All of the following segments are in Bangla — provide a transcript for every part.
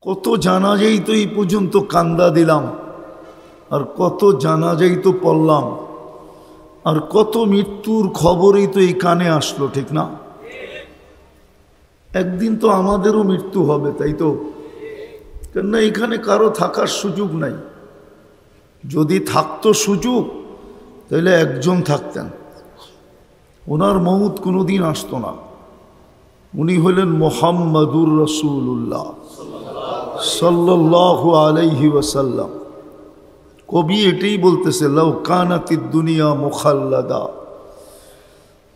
কত জানাজাই তো এই পর্যন্ত কান্দা দিলাম, আর কত জানাজাই তো পড়লাম, আর কত মৃত্যুর খবরই তো এই কানে আসলো, ঠিক না? একদিন তো আমাদেরও মৃত্যু হবে, তাই তো? কেননা এখানে কারো থাকার সুযোগ নাই। যদি থাকতো সুযোগ তাহলে একজন থাকতেন, ওনার মউত কোনোদিন আসতো না। উনি হলেন মুহাম্মাদুর রাসূলুল্লাহ সাল্লাল্লাহু আলাইহি ওয়াসাল্লাম। কবি এটাই বলতেছে, লাউ কানাতিদ দুনিয়া মুখাল্লাদা,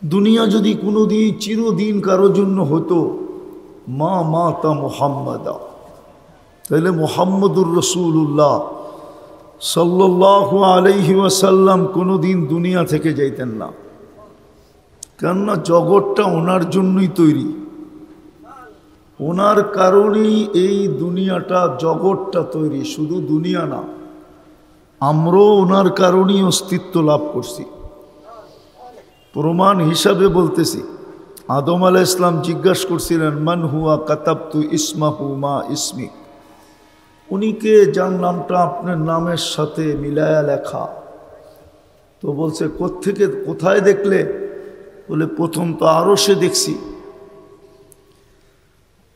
দুনিয়া যদি কোনোদিন চিরদিন কারোর জন্য হতো, মা মাতা মুহাম্মাদা, তাহলে মুহাম্মাদুর রাসূলুল্লাহ সাল্লাল্লাহু আলাইহি ওয়াসাল্লাম কোনোদিন দুনিয়া থেকে যাইতেন না। কেননা জগৎটা ওনার জন্যই তৈরি, ওনার কারণেই এই দুনিয়াটা জগৎটা তৈরি। শুধু দুনিয়া না, আমরাও ওনার কারণেই অস্তিত্ব লাভ করছি। প্রমাণ হিসাবে বলতেছি, আদম আলাইহিস সালাম জিজ্ঞাসা করছিলেন, মান হুয়া কাতাবতু ইসমাহু মা ইসমি, উনিকে যার নামটা আপনার নামের সাথে মিলায়া লেখা। তো বলছে, কোত্থেকে কোথায় দেখলে? বলে, প্রথম তো আরশে দেখছি,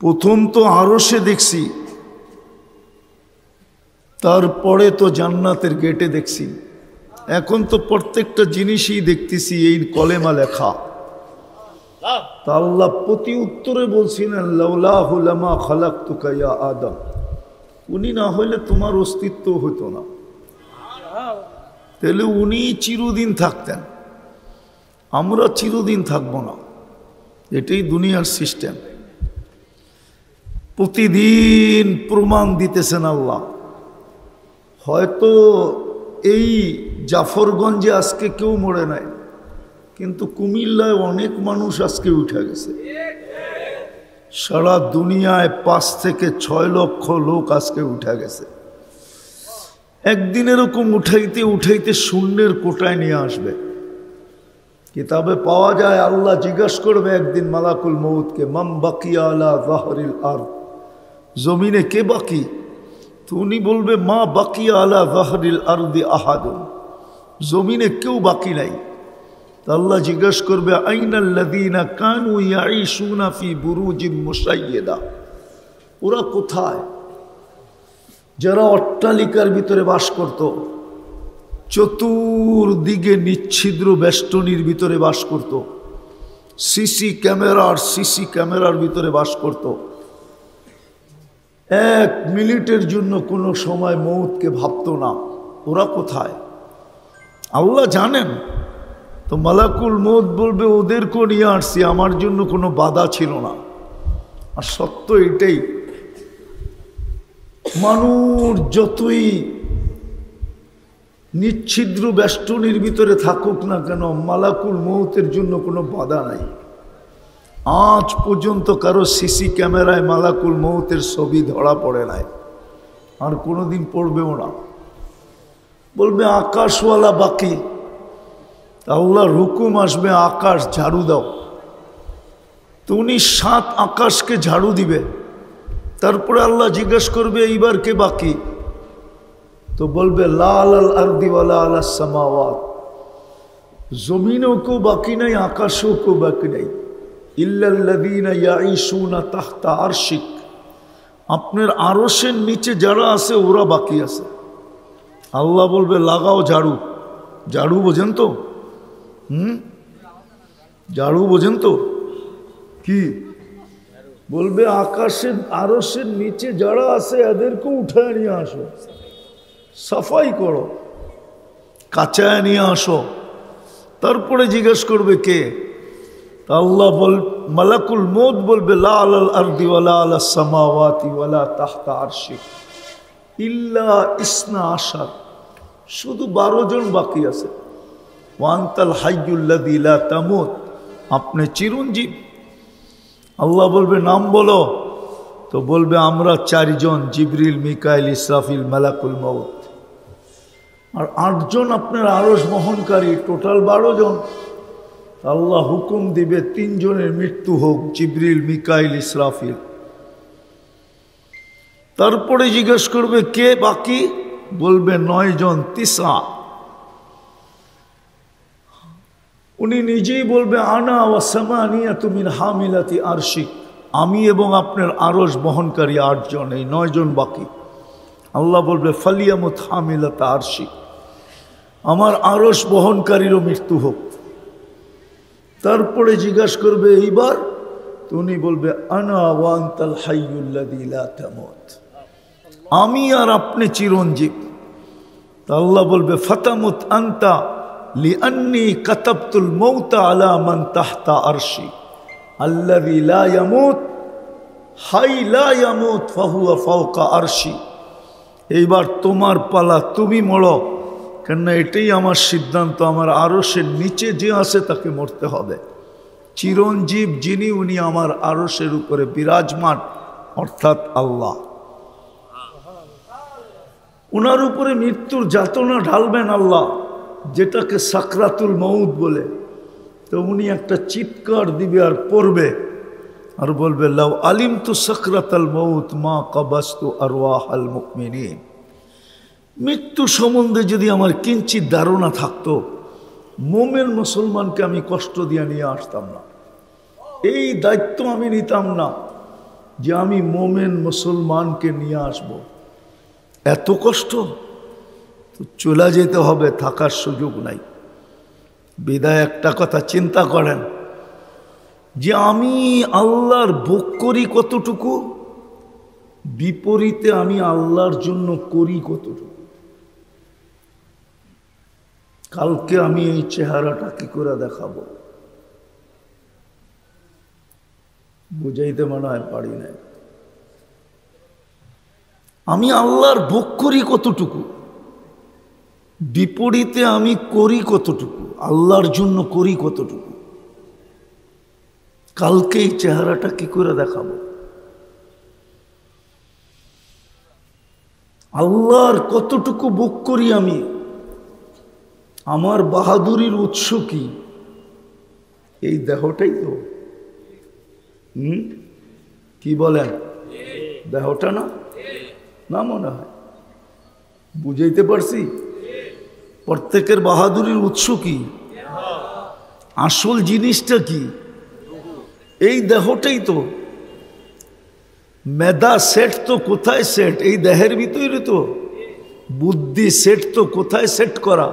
প্রথম তো আরশে দেখছি, তারপরে তো জান্নাতের গেটে দেখছি, এখন তো প্রত্যেকটা জিনিসই দেখতেছি এই কলেমা লেখা। তা আল্লাহ প্রতি উত্তরে বলছিলেন, লাউলাহু লামা খালাকতুকা ইয়া আদম, উনি না হইলে তোমার অস্তিত্ব হতো না। তাহলে উনি চিরদিন থাকতেন, আমরা চিরদিন থাকবো না। এটাই দুনিয়ার সিস্টেম। প্রতিদিন প্রমাণ দিতেছেন আল্লাহ। হয়তো এই জাফরগঞ্জে আজকে কেউ মরে নাই, কিন্তু কুমিল্লায় অনেক মানুষ আজকে উঠে গেছে। সারা দুনিয়ায় 5 থেকে 6 লক্ষ লোক আজকে উঠে গেছে। একদিন এরকম উঠাইতে উঠাইতে শূন্যের কোটায় নিয়ে আসবে। কিতাবে পাওয়া যায়, আল্লাহ জিজ্ঞাসা করবে একদিন মালাকুল মউতকে, মাম বাকিয়া আলা যাহরিল আরদ, জমিনে কে বাকি? তো উনি বলবে, মা বাকিয়া আলা যাহরিল আরদি আহাদুন, জমিনে কেউ বাকি নাই। আল্লাহ জিজ্ঞাসা করবে, আইনাল্লাযীনা কানু ইয়াঈশুনা ফি বুরুজিন মুশাইয়্যিদা, ওরা কোথায়? যারা অট্টালিকার ভিতরে বাস করত, চতুর্দিকে নিচ্ছিদ্র বেষ্টনীর ভিতরে বাস করত, সিসি ক্যামেরার ভিতরে বাস করত, 1 মিনিটের জন্য কোনো সময় মউতকে ভাবতো না। ওরা কোথায়? আল্লাহ জানেন। তো মালাকুল মউত বলবে, ওদেরকেও নিয়ে আসছি, আমার জন্য কোনো বাধা ছিল না। আর সত্য এটাই, মানুষ যতই নিচ্ছিদ্র বেষ্টনীর ভিতরে থাকুক না কেন, মালাকুল মউতের জন্য কোনো বাধা নাই। আজ পর্যন্ত কারো সিসি ক্যামেরায় মালাকুল মউতের ছবি ধরা পড়ে নাই, আর কোনোদিন পড়বেও না। বলবে আকাশওয়ালা বাকি, আল্লাহর হুকুম আসবে, আকাশ ঝাড়ু দাও। তো উনি 7 আকাশকে ঝাড়ু দিবে। তারপরে আল্লাহ জিজ্ঞাসা করবে, এইবার কে বাকি? তো বলবে, লা আলাল আরদি ওয়ালা আলাস সামাওয়াত, জমিনেও কেউ বাকি নাই, আকাশেও কেউ বাকি নাই, ইল্লাল্লাযীনা ইয়াঈশুনা তাহতা আরশিক, আপনার আরশের নিচে যারা আছে ওরা বাকি আছে। আল্লাহ বলবে, লাগাও ঝাড়ু। ঝাড়ু বোঝেন তো? ঝাড়ু বোঝেন তো কি বলবে? আকাশের আরশের নিচে যারা আছে এদেরকে উঠায় নিয়ে আসো, সাফাই করো, কাচায় নিয়ে আসো। তারপরে জিজ্ঞেস করবে কে? আল্লাহ মালাকুল মউত বলবে, লা আলাল আরদি ওয়ালা আলাস সামাওয়াতি ওয়ালা তাহতা আরশিক ইল্লা ইসনা আশার, শুধু 12 জন বাকি আছে। ওয়ান্তাল হাইয়ুল্লাযী লা তামুত, আপনি চিরঞ্জীব। আল্লাহ বলবে, নাম বলো। তো বলবে, আমরা 4 জন, জিবরিল, মিকাইল, ইসরাফিল, মালাকুল মউত। আর 8 জন আপনার আরশ বহনকারী, টোটাল 12 জন। আল্লাহ হুকুম দিবে 3 জনের মৃত্যু হোক, জিবরিল, মিকাইল, ইসরাফিল। তারপরে জিজ্ঞেস করবে কে বাকি, বলবে 9 জন, 9। উনি নিজেই বলবে আনা ওয়া সামানিয়াতু মিন হামিলাতি আরশিক, আমি এবং আপনার আরশ বহনকারী 8 জন, এই 9 জন বাকি। আল্লাহ বলবে ফালিয়ামুত হামিলাতা আরশিক, আমার আরশ বহনকারীরও মৃত্যু হোক। তারপরে জিজ্ঞাসা করবে এইবার, তো উনি বলবে আনা ওয়া আনতাল হাইয়ুল্লাযী লা তামুত, আমি আর আপনি চিরঞ্জীব। তা আল্লাহ বলবে ফাতামুত আনতা লিআন্নী কাতাবতুল মাউতা আলা মান তাহতা আরশি আল্লাযী লা ইয়ামুত হাই লা ইয়ামুত ফাহুয়া ফাওকা আরশি। এইবার তোমার পালা, তুমি মরো, কেননা এটাই আমার সিদ্ধান্ত, আমার আরশের নিচে যে আছে তাকে মরতে হবে। চিরঞ্জীব যিনি, উনি আমার আরশের উপরে বিরাজমান, অর্থাৎ আল্লাহ। উনার উপরে মৃত্যুর যাতনা ঢালবেন আল্লাহ, যেটাকে সাকরাতুল মউত বলে। তো উনি একটা চিৎকার দিবে আর পড়বে আর বলবে লাউ আলিমতু সাকরাতাল মউত মা কাবাস্তু আরওয়াহাল মুমিনিন। মৃত্যু সম্বন্ধে যদি আমার কিঞ্চিত ধারণা থাকতো, মোমেন মুসলমানকে আমি কষ্ট দিয়ে নিয়ে আসতাম না, এই দায়িত্ব আমি নিতাম না যে আমি মোমেন মুসলমানকে নিয়ে আসব। এত কষ্ট তো চলে যেতে হবে, থাকার সুযোগ নাই। বিদায় একটা কথা চিন্তা করেন যে আমি আল্লাহর ভোগ করি কতটুকু, বিপরীতে আমি আল্লাহর জন্য করি কতটুকু। কালকে আমি এই চেহারাটা কি করে দেখাবো, বুঝাইতে মনে হয় পারি নাই। আমি আল্লাহর ভোগ করি কতটুকু, বিপরীতে আমি করি কতটুকু, আল্লাহর জন্য করি কতটুকু। কালকে এই চেহারাটা কি করে দেখাবো। আল্লাহর কতটুকু ভোগ করি আমি, আমার বাহাদুরির উৎস কি, এই দেহটাই তো। কি বলেন, দেহটা না? না মনে হয় বুঝাইতে পারছি। প্রত্যেকের বাহাদুরির উৎস কি, আসল জিনিসটা কি, এই দেহটাই তো। মেধা সেট তো কোথায় সেট, এই দেহের ভিতরে তো। বুদ্ধি সেট তো কোথায় সেট করা,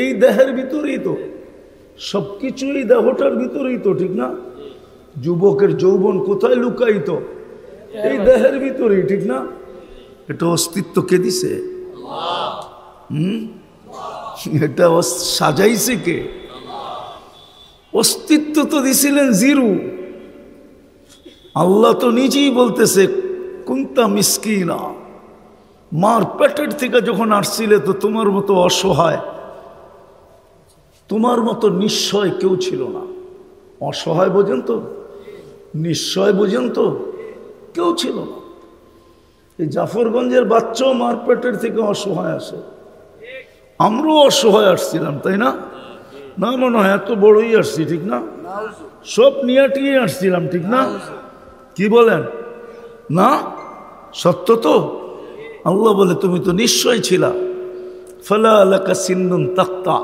এই দেহের ভিতরেই তো। সবকিছু এই দেহটার ভিতরেই তো, ঠিক না? যুবকের যৌবন কোথায় লুকায়িত, এই দেহের ভিতরেই, ঠিক না? এটা অস্তিত্ব কে দিছে? এটা সাজাইছে কে? অস্তিত্ব তো দিছিলেন জিরো। আল্লাহ তো নিজেই বলতেছে কুনতা মিসকিনা, মার পেটের থেকে যখন আসছিলে তো তোমার মতো অসহায়, তোমার মতো নিশ্চয় কেউ ছিল না। অসহায় বোঝেন তো, নিশ্চয় বোঝেন তো, কেউ ছিল না। এই জাফরগঞ্জের বাচ্চাও মার পেটের থেকে অসহায় আসে, আমরাও অসহায় আসছিলাম, তাই না? না মনে হয় এত বড়ই আসছি, ঠিক না? সব নিয়াটিয়ে আসছিলাম, ঠিক না? কি বলেন না? সত্য তো। আল্লাহ বলে তুমি তো নিশ্চয় ছিলা। ফালা আলাকা সিন্নুন তাক্তা,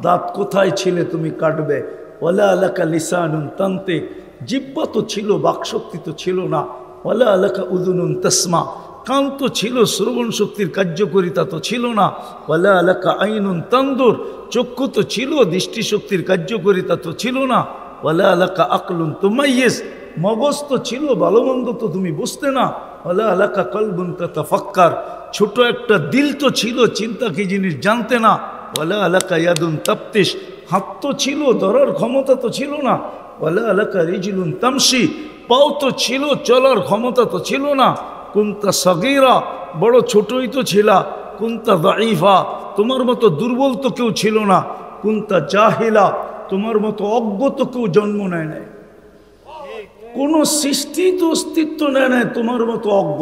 দাঁত কোথায় ছিলে তুমি কাটবে। ওয়ালা আলাকা লিসানুন তান্তে, জিহ্বা তো ছিল, বাকশক্তি তো ছিল না। ওয়ালা আলাকা উযুনুন তাসমা, কান তো ছিল, শ্রবণ শক্তির কার্যকরিতা তো ছিল না। ওয়ালা আলাকা আইনুন তানদুর, চক্ষু তো ছিল, দৃষ্টিশক্তির কার্যকরিতা তো ছিল না। ওয়ালা আলাকা আকলুন তুমাইয়িজ, মগজ তো ছিল, ভালো মন্দ তো তুমি বুঝতে না। ওয়ালা আলাকা কলবুন তাতাফাক্কার, ছোট একটা দিল তো ছিল, চিন্তা কি জিনিস জানতে না। ওয়ালা আলাকা ইয়াদুন তাফতিশ, হাত তো ছিল, ধরার ক্ষমতা তো ছিল না। ওয়ালা আলাকা রিজলুন তামশি, পাও তো ছিল, চলার ক্ষমতা তো ছিল না। কুনতা সগীরা, বড় ছোটই তো ছিলা। কুনতা দাঈফা, তোমার মতো দুর্বল তো কেউ ছিল না। কুনতা জাহিলা, তোমার মতো অজ্ঞ তো কেউ জন্ম নেয় নাই। কোন সৃষ্টি তো অস্তিত্ব নেয় নাই তোমার মতো অজ্ঞ।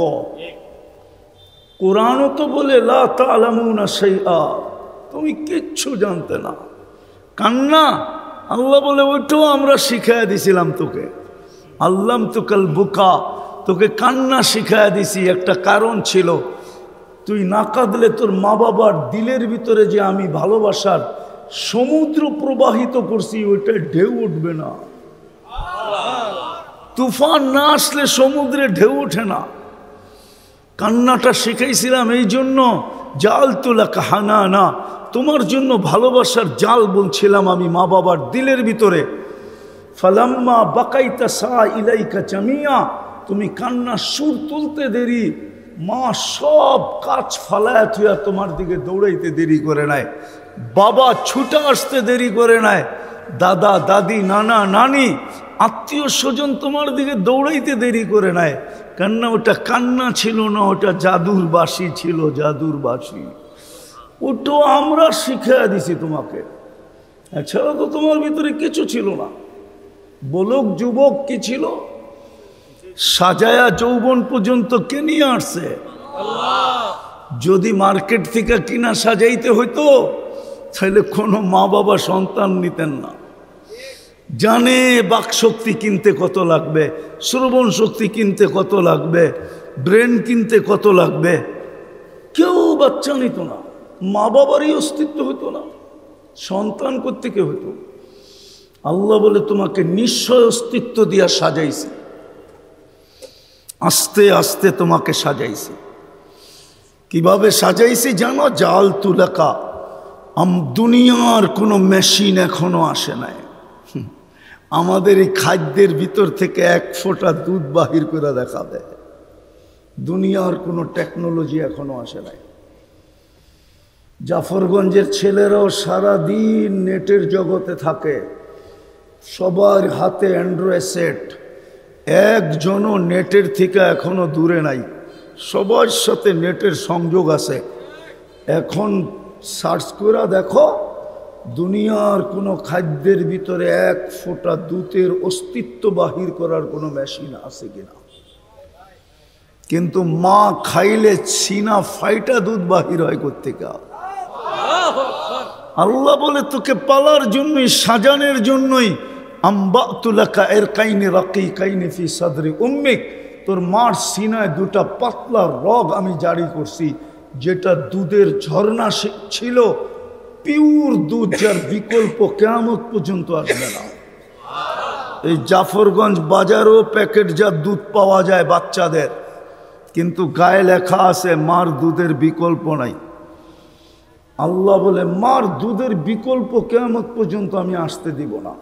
কোরআনও তো বলে লা তা'লামুনা শাইআ, তুমি কিচ্ছু জানতে না। কান্না, আল্লাহ বলে ওইটাও আমরা শিখাইয়া দিছিলাম তোকে। আল্লাম তুকাল বুকা, তোকে কান্না শিখাইয়া দিছি, একটা কারণ ছিল। তুই না কাঁদলে তোর মা বাবার দিলের ভিতরে যে আমি ভালোবাসার সমুদ্র প্রবাহিত করছি ওইটা ঢেউ উঠবে না। তুফান না আসলে সমুদ্রে ঢেউ ওঠে না। কান্নাটা শিখাইছিলাম এই জন্য, জাল তুলা কাহানা না, তোমার জন্য ভালোবাসার জাল বলছিলাম আমি মা বাবার দিলের ভিতরে। ফালাম্মা বাকাইতা সা ইলাইকা জামিয়া, তুমি কান্নার সুর তুলতে দেরি, মা সব কাজ ফালায়া থুয়া তোমার দিকে দৌড়াইতে দেরি করে নাই, বাবা ছুটে আসতে দেরি করে নাই, দাদা দাদি নানা নানি আত্মীয় স্বজন তোমার দিকে দৌড়াইতে দেরি করে নাই। কান্না ওটা কান্না ছিল না, ওটা জাদুর বাঁশি ছিল, জাদুর বাঁশি। ওটা আমরা শিখিয়ে দিছি তোমাকে, এছাড়া তো তোমার ভিতরে কিছু ছিল না। বলক যুবক কি ছিল, সাজায়া যৌবন পর্যন্ত কে নিয়ে আসছে? যদি মার্কেট থেকে কিনা সাজাইতে হইতো তাহলে কোনো মা বাবা সন্তান নিতেন না। জানে বাকশক্তি কিনতে কত লাগবে, শ্রবণ শক্তি কিনতে কত লাগবে, ব্রেন কিনতে কত লাগবে, কেউ বাচ্চা নিত না। মা বাবারই অস্তিত্ব হতো না, সন্তান কোত্থেকে হতো? আল্লাহ বলে তোমাকে নিশ্চয় অস্তিত্ব দিয়া সাজাইছি, আস্তে আস্তে তোমাকে সাজাইছি। কিভাবে সাজাইছি জানো? জাল তুলাকা, দুনিয়ার কোনো মেশিন এখনো আসে নাই। আমাদের এই খাদ্যের ভিতর থেকে এক ফোঁটা দুধ বাহির করে দেখাবে, দুনিয়ার কোনো টেকনোলজি এখনো আসে নাই। জাফরগঞ্জের ছেলেরাও সারাদিন নেটের জগতে থাকে, সবার হাতে অ্যান্ড্রয়েড সেট, একজনও নেটের থেকে এখনো দূরে নাই, সবার সাথে নেটের সংযোগ আছে। এখন সার্চ করে দেখো দুনিয়ার কোনো খাদ্যের ভিতরে এক ফোঁটা দুধের অস্তিত্ব বাহির করার কোনো মেশিন আছে কিনা। কিন্তু মা খাইলে সিনা ফাইটা দুধ বাহির হয় কোত্থেকে? আল্লাহ বলে তোকে পালার জন্যই, সাজানোর জন্যই আম্বাতুলাকা এর কাইনে রাকি কাইনে ফি সাদরি উম্মিক, তোর মার সিনায় দুটা পাতলা রগ আমি জারি করছি, যেটা দুধের ঝর্ণা ছিল, পিওর দুধ, যার বিকল্প কিয়ামত পর্যন্ত আসবে না। এই জাফরগঞ্জ বাজারও প্যাকেটজাত দুধ পাওয়া যায় বাচ্চাদের, কিন্তু গায়ে লেখা আছে মার দুধের বিকল্প নাই। আল্লাহ বলে মার দুধের বিকল্প কিয়ামত পর্যন্ত আমি আসতে দিব না।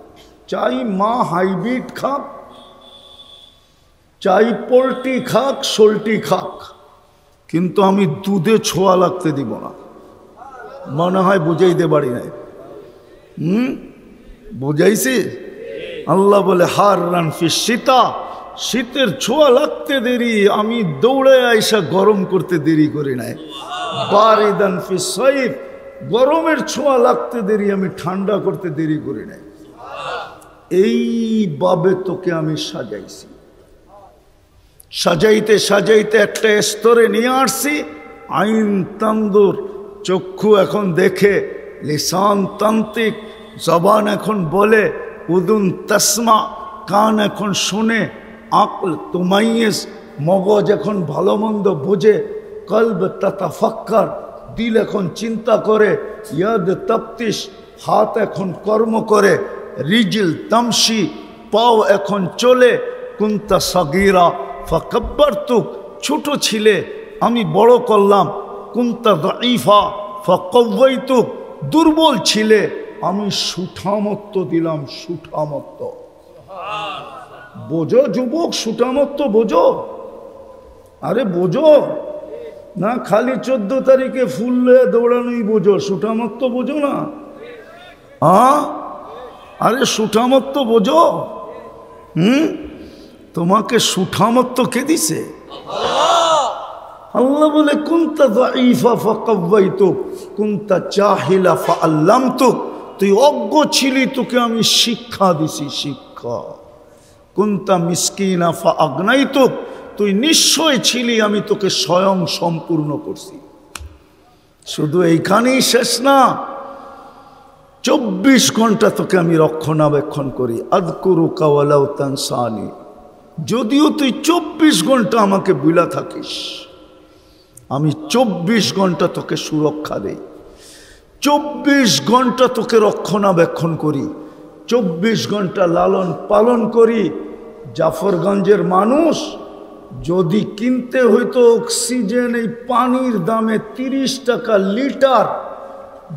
চাই মা হাইব্রিড খাক, চাই পোল্ট্রি খাক, সোল্টি খাক, কিন্তু আমি দুধে ছোঁয়া লাগতে দিব না। মনে হয় বুঝাইতে পারি নাই? বুঝাইছি? আল্লাহ বলে হার রান ফি শীতা, শীতের ছোঁয়া লাগতে দেরি, আমি দৌড়ে আইসা গরম করতে দেরি করি নাই। বারিদান ফি সাইফ, গরমের ছোঁয়া লাগতে দেরি, আমি ঠান্ডা করতে দেরি করি নাই। এইভাবে তোকে আমি সাজাইছি, সাজাইতে সাজাইতে একটা স্তরে নিয়ে আসছি। আইন তান্দুর, চক্ষু এখন দেখে, লিসান তান্ত্রিক, জবান এখন বলে, উদুন তসমা, কান এখন শুনে, আকল তুমাইয়েস, মগজ এখন ভালো মন্দ বোঝে, কলব তাতাফাক্কার, দিল এখন চিন্তা করে, ইয়াদ তফতিশ, হাত এখন কর্ম করে, রিজিল তামশি, পাও এখন চলে, কুন্তা সগীরা ফাকাব্বারতুক, ছোট ছিলে আমি বড় করলাম, কুন্তা দাঈফা ফাকাওয়াইতুক, দুর্বল ছিলে আমি সুঠামত্ব দিলাম, সুঠামত্ব। বোঝো যুবক, সুঠামত্ব বোঝো, আরে বোঝো না, খালি 14 তারিখে ফুল দৌড়ানোই বোঝো, সুঠামত্ব বোঝো না? আরে সুঠামত্ব বোঝো। তোমাকে সুঠামত্ব কে দিছে? আল্লাহ বলে কুনতা দাঈফা ফাকাওয়াইতুক, কুনতা জাহিলা ফাআল্লামতুক, তুই অজ্ঞ ছিলি, তোকে আমি শিক্ষা দিছি, শিক্ষা। কুনতা মিসকিনা ফাআগনাইতুক, তুই নিশ্চয় ছিলি, আমি তোকে স্বয়ং সম্পূর্ণ করছি। শুধু এইখানেই শেষ না, 24 ঘন্টা তোকে আমি রক্ষণাবেক্ষণ করি। আযকুরুকা ওয়ালাউ তানসানি, যদিও তুই 24 ঘন্টা আমাকে বুলা থাকিস, আমি 24 ঘন্টা তোকে সুরক্ষা দেই, 24 ঘন্টা তোকে রক্ষণাবেক্ষণ করি, 24 ঘন্টা লালন পালন করি। জাফরগঞ্জের মানুষ যদি কিনতে হইতো অক্সিজেন এই পানির দামে 30 টাকা লিটার,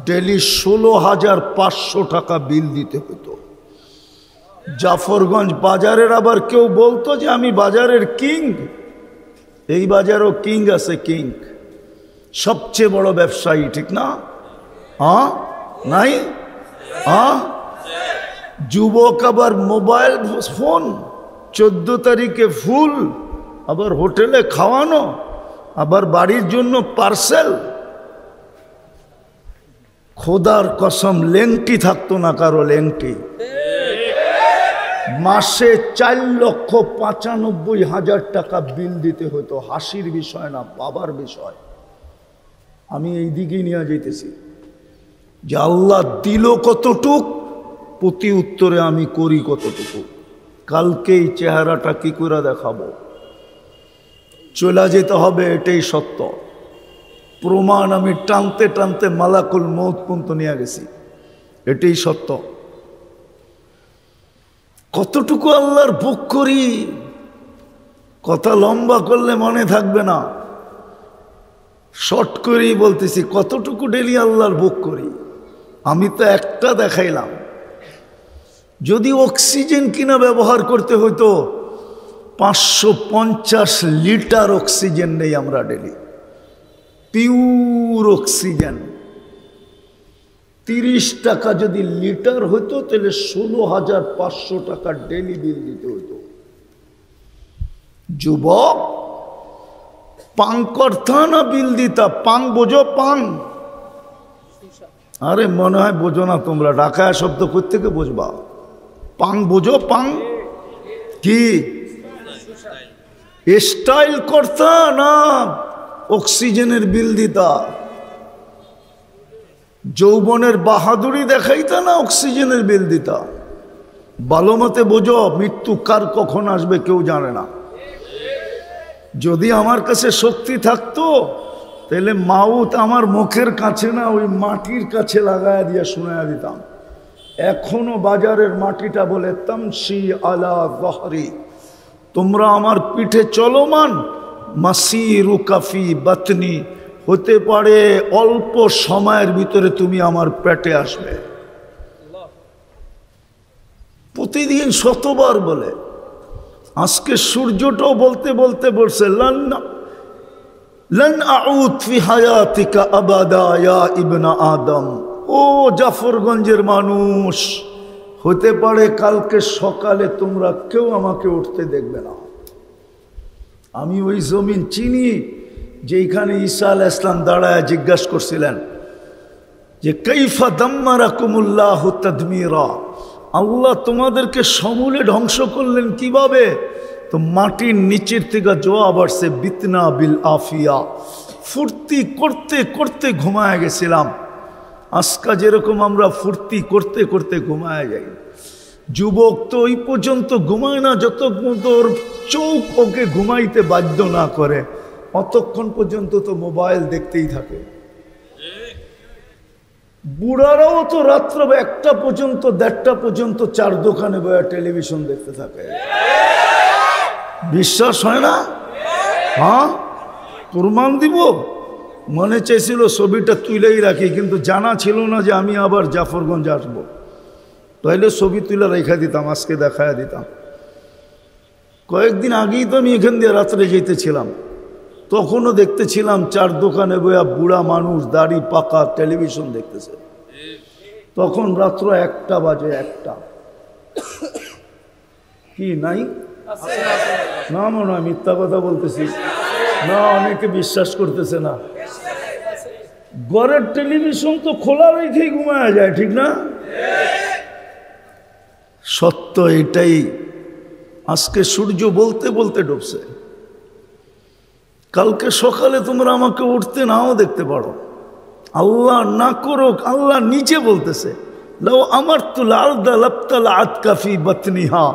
ডেলি 16,500 টাকা বিল দিতে হতো। জাফরগঞ্জ বাজারের আবার কেউ বলতো যে আমি বাজারের কিং, এই বাজারও কিং আছে, কিং সবচেয়ে বড় ব্যবসায়ী, ঠিক না? হ্যাঁ নাই? হ্যাঁ, যুবক আবার মোবাইল ফোন, 14 তারিখে ফুল, আবার হোটেলে খাওয়ানো, আবার বাড়ির জন্য পার্সেল। খোদার কসম লেংটি থাকতো না কারো, লেংটি মাসে 4,95,000 টাকা বিল দিতে হতো। হাসির বিষয় না, বাবার বিষয়। আমি এই দিকেই নিয়ে যেতেছি যে আল্লাহ দিল কতটুক, প্রতি উত্তরে আমি করি কতটুকু। কালকে এই চেহারাটা কি করে দেখাবো? চলে যেতে হবে, এটাই সত্য। প্রমাণ আমি টানতে টানতে মালাকুল মউত পর্যন্ত নিয়ে গেছি, এটাই সত্য। কতটুকু আল্লাহর ভোগ করি, কথা লম্বা করলে মনে থাকবে না, শর্ট করেই বলতেছি। কতটুকু ডেলি আল্লাহর ভোগ করি? আমি তো একটা দেখাইলাম। যদি অক্সিজেন কিনা ব্যবহার করতে হইতো, 550 লিটার অক্সিজেন নেই আমরা ডেলি, পিওর অক্সিজেন। 30 টাকা যদি লিটার হইতো তাহলে 16,500 টাকা ডেলি বিল দিতে হইতো। যুবক, পাং করতা না বিল দিতা? পাং বোঝো? পাং? আরে মনে হয় বোঝো না তোমরা, ঢাকায় শব্দ কোত্থেকে বুঝবা? পাং বোঝো? পাং কি স্টাইল করতা না অক্সিজেনের বিল দিতা? যৌবনের বাহাদুরি দেখাইতা না অক্সিজেনের বিল দিতা? ভালো মতে বোঝো, মৃত্যু কার কখন আসবে কেউ জানে না। যদি আমার কাছে শক্তি থাকতো তাহলে মাউত আমার মুখের কাছে না, ওই মাটির কাছে লাগায়া দিয়ে শোনায়া দিতাম। এখনো বাজারের মাটিটা বলে তামশি আলা যহরি, তোমরা আমার পিঠে চলমান, মাসিরু কাফি বাতনি, হতে পারে অল্প সময়ের ভিতরে তুমি আমার পেটে আসবে। প্রতিদিন শতবার বলে। আজকে সূর্যটাও বলতে বলতে বলছে লান আউদ ফি হায়াতিকা আবাদা ইয়া ইবনা আদম। ও জাফরগঞ্জের মানুষ, হতে পারে কালকে সকালে তোমরা কেউ আমাকে উঠতে দেখবে না। আমি ওই জমিন চিনি যেখানে ঈসা আলাইহিস সালাম দাঁড়ায় জিজ্ঞাসা করছিলেন যে কাইফা দাম্মারাকুমুল্লাহু তাদমিরা, আল্লাহ তোমাদেরকে সমূলে ধ্বংস করলেন কিভাবে? তো মাটির নিচের থেকে জবাব আসছে বিতনা বিল আফিয়া, ফুর্তি করতে করতে ঘুমায় গেছিলাম। আজকা যেরকম আমরা ফুর্তি করতে করতে ঘুমায় যাই। যুবক তো ওই পর্যন্ত ঘুমায় না যতক্ষণ তো ওর চোখ ওকে ঘুমাইতে বাধ্য না করে, অতক্ষণ পর্যন্ত তো মোবাইল দেখতেই থাকে। বুড়ারাও তো রাত্র 1টা পর্যন্ত 1:30 পর্যন্ত 4 দোকানে বসে টেলিভিশন দেখতে থাকে। বিশ্বাস হয় না? হ্যাঁ, প্রমাণ দিব। মনে চাইছিল ছবিটা তুলেই রাখি, কিন্তু জানা ছিল না যে আমি আবার জাফরগঞ্জ আসবো। তাইলে ছবি তুলে রেখা দিতাম, আজকে দেখায় দিতাম। কয়েকদিন আগেই তো আমি এখান দিয়ে রাত্রে যেতেছিলাম, তখনও দেখতেছিলাম 4 দোকানে বইয়া বুড়া মানুষ দাড়ি পাকা টেলিভিশন দেখতেছে। তখন রাত্র 1টা বাজে। 1টা কি নাই না, মনে হয় মিথ্যা কথা বলতেছি না, অনেকে বিশ্বাস করতেছে না। ঘরের টেলিভিশন তো খোলা রেখেই ঘুমায়া যায়, ঠিক না? সত্য এটাই। আজকে সূর্য বলতে বলতে ডুবছে, কালকে সকালে তোমরা আমাকে উঠতে নাও দেখতে পারো। আল্লাহ না করুক, আল্লাহ নিচে বলতেছে লাউ আমারতুল আরদা লাবতালাআত কাফি বাতনিহা,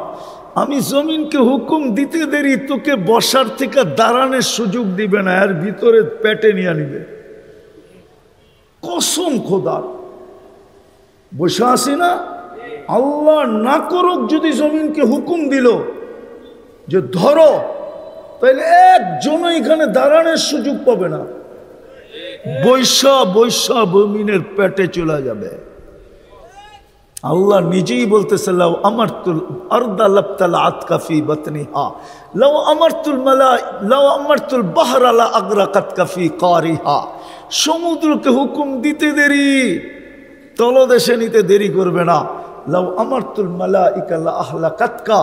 আমি জমিনকে হুকুম দিতে দেরি, তোকে বসার থেকে দাঁড়ানোর সুযোগ দিবে না, এর ভিতরে পেটে নিয়ে নিবে। কসম খোদার, বসে আসি না, আল্লাহ না করুক যদি জমিনকে হুকুম দিল যে ধরো, তাহলে একজন এখানে দাঁড়ানোর সুযোগ পাবে না, বৈশা বৈশা জমিনের পেটে চলে যাবে। আল্লাহ নিজেই বলতেছে, লাউ আমারতুল আরদা লাবতালাআত কাফি বাতনিহা লাউ আমারতুল মালা লাউ আমারতুল বাহরা লা আগরাকাত কাফি কারিহা। সমুদ্রকে হুকুম দিতে দেরি, তলদেশে নিতে দেরি করবে না। লাউ আমারতুল মালাইকা লা আহলাকাতকা,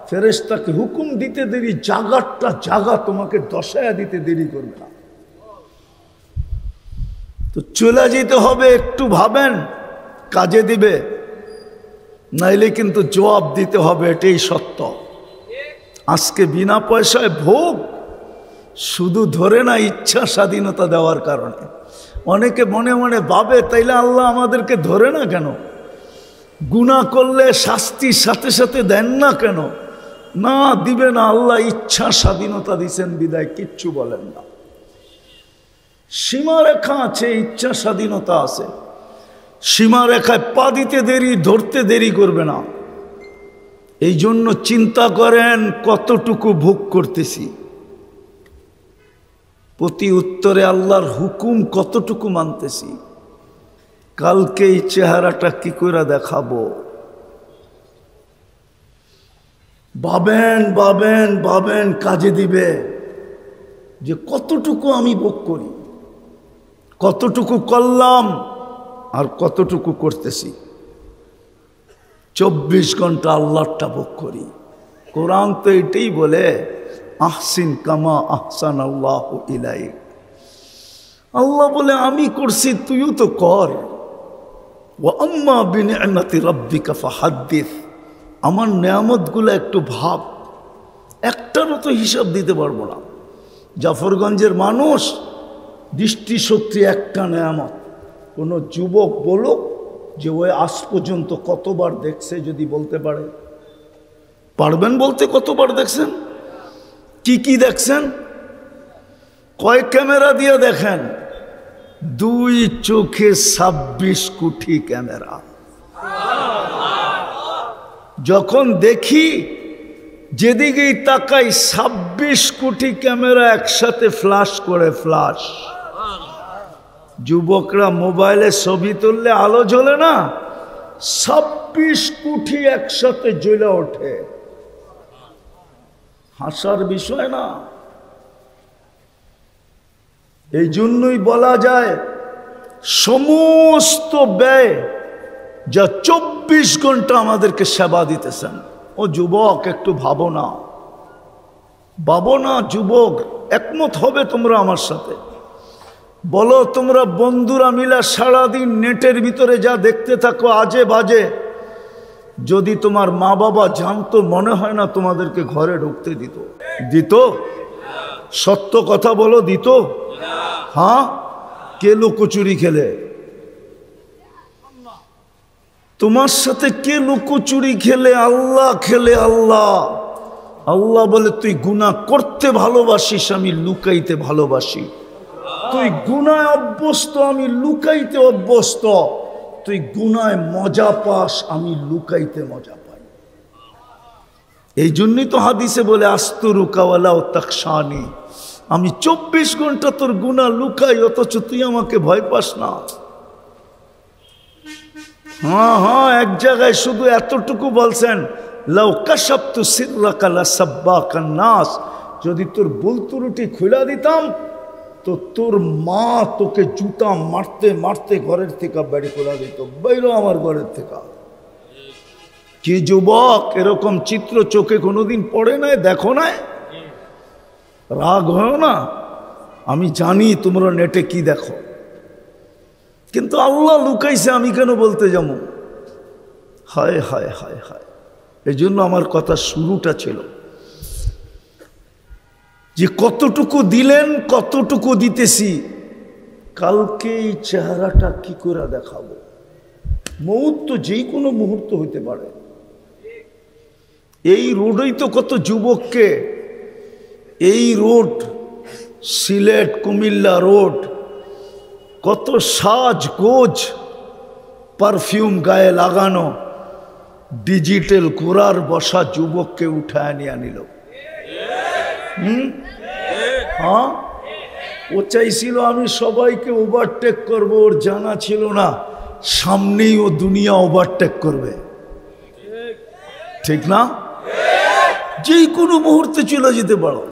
ফেরেশতাকে হুকুম দিতে দেরি, জাগারটা জাগা তোমাকে দশায়া দিতে দেরি করবে না। তো চলে যেতে হবে, একটু ভাবেন, কাজে দিবে, নাইলে কিন্তু জবাব দিতে হবে, এটাই সত্য। আজকে বিনা পয়সায় ভোগ, শুধু ধরে না ইচ্ছা স্বাধীনতা দেওয়ার কারণে। অনেকে মনে মনে ভাবে, তাইলে আল্লাহ আমাদেরকে ধরে না কেন? গুনাহ করলে শাস্তির সাথে সাথে দেন না কেন? না, দিবে না। আল্লাহ ইচ্ছা স্বাধীনতা দিছেন বিদায় কিচ্ছু বলেন না। সীমারেখা আছে, ইচ্ছা স্বাধীনতা আছে। সীমারেখায় পা দিতে দেরি, ধরতে দেরি করবে না। এই জন্য চিন্তা করেন কতটুকু ভোগ করতেছি, প্রতি উত্তরে আল্লাহর হুকুম কতটুকু মানতেছি, কালকে এই চেহারাটা কি করে দেখাবো। ভাবেন ভাবেন ভাবেন, কাজে দিবে যে কতটুকু আমি ভোগ করি, কতটুকু করলাম আর কতটুকু করতেছি। 24 ঘন্টা আল্লাহরটা ভোগ করি। কোরআন তো এটাই বলে, আহসিন কামা আহসান আল্লাহু ইলাইক। আল্লাহ বলে আমি করছি, তুইও তো কর। ওয়া আম্মা বিনিআমাতি রাব্বিকা ফাহাদ্দিস, আমার নেয়ামতগুলো একটু ভাব। একটারও তো হিসাব দিতে পারবো না। জাফরগঞ্জের মানুষ, দৃষ্টিশক্তি একটা নেয়ামত। কোনো যুবক বলুক যে ওই আজ পর্যন্ত কতবার দেখছে, যদি বলতে পারে, পারবেন বলতে? কতবার দেখছেন? কি কি দেখছেন? কয় ক্যামেরা দিয়ে দেখেন? 2 চোখে 26 কোটি ক্যামেরা। যখন দেখি যেদিকেই তাকাই 26 কোটি ক্যামেরা একসাথে ফ্ল্যাশ করে, ফ্ল্যাশ। যুবকরা মোবাইলে ছবি তুললে আলো জ্বলে না, 26 কোটি একসাথে জ্বলে ওঠে। হাসার বিষয় না। এই জন্যই বলা যায় সমস্ত ব্যয় যা 24 ঘন্টা আমাদেরকে সেবা দিতেছেন। ও যুবক, একটু ভাবো না, ভাবো না যুবক। একমত হবে তোমরা আমার সাথে? বলো, তোমরা বন্ধুরা মিলা সারাদিন নেটের ভিতরে যা দেখতে থাকো আজে বাজে, যদি তোমার মা বাবা জানতো, মনে হয় না তোমাদেরকে ঘরে ঢুকতে দিত? দিত? সত্য কথা বলো, দিত? হ্যাঁ? কে লুকোচুরি খেলে? তোমার সাথে কে লুকোচুরি খেলে? আল্লাহ খেলে। আল্লাহ আল্লাহ বলে, তুই গুনাহ করতে ভালোবাসিস, আমি লুকাইতে ভালোবাসি। তুই গুনায় অভ্যস্ত, আমি লুকাইতে অভ্যস্ত। তুই গুনায় মজা পাস, আমি লুকাইতে মজা পাই। এই জন্যই তো হাদিসে বলে, আস্তুরুকা ওয়ালা তাকশানি, আমি 24 ঘন্টা তোর গুনাহ লুকাই, অথচ তুই আমাকে ভয় পাস না। হ্যাঁ হ্যাঁ, এক জায়গায় শুধু এতটুকু বলছেন, লাউ কাশাফতু সিররাকা লাসাব্বাকান নাস, যদি তোর বুলতুরুটি খুলে দিতাম তো তোর মা তোকে জুতা মারতে মারতে ঘরের থেকে বেড়ে খোলা দিত, বাইরো আমার ঘরের থেকে। কি যুবক, এরকম চিত্র চোখে কোনোদিন পড়ে নাই, দেখো নাই? রাগ হয় না? আমি জানি তোমরা নেটে কি দেখো, কিন্তু আল্লাহ লুকাইছে, আমি কেন বলতে যাবো? হায় হায় হায় হায়। এই জন্য আমার কথা শুরুটা ছিল যে কতটুকু দিলেন, কতটুকু দিতেছি, কালকে এই চেহারাটা কি করে দেখাবো। মৌত তো যেই কোনো মুহূর্ত হইতে পারে। এই রোডই তো কত যুবককে, এই রোড সিলেট কুমিল্লা রোড, কত সাজগোজ পারফিউম গায়ে লাগানো ডিজিটাল কুরার বসা যুবককে উঠায় নিয়ে আনিল। হ্যাঁ, ও চাইছিল আমি সবাইকে ওভারটেক করবো, ওর জানা ছিল না সামনেই ও দুনিয়া ওভারটেক করবে। ঠিক না? যে কোনো মুহূর্তে চলে যেতে পারো।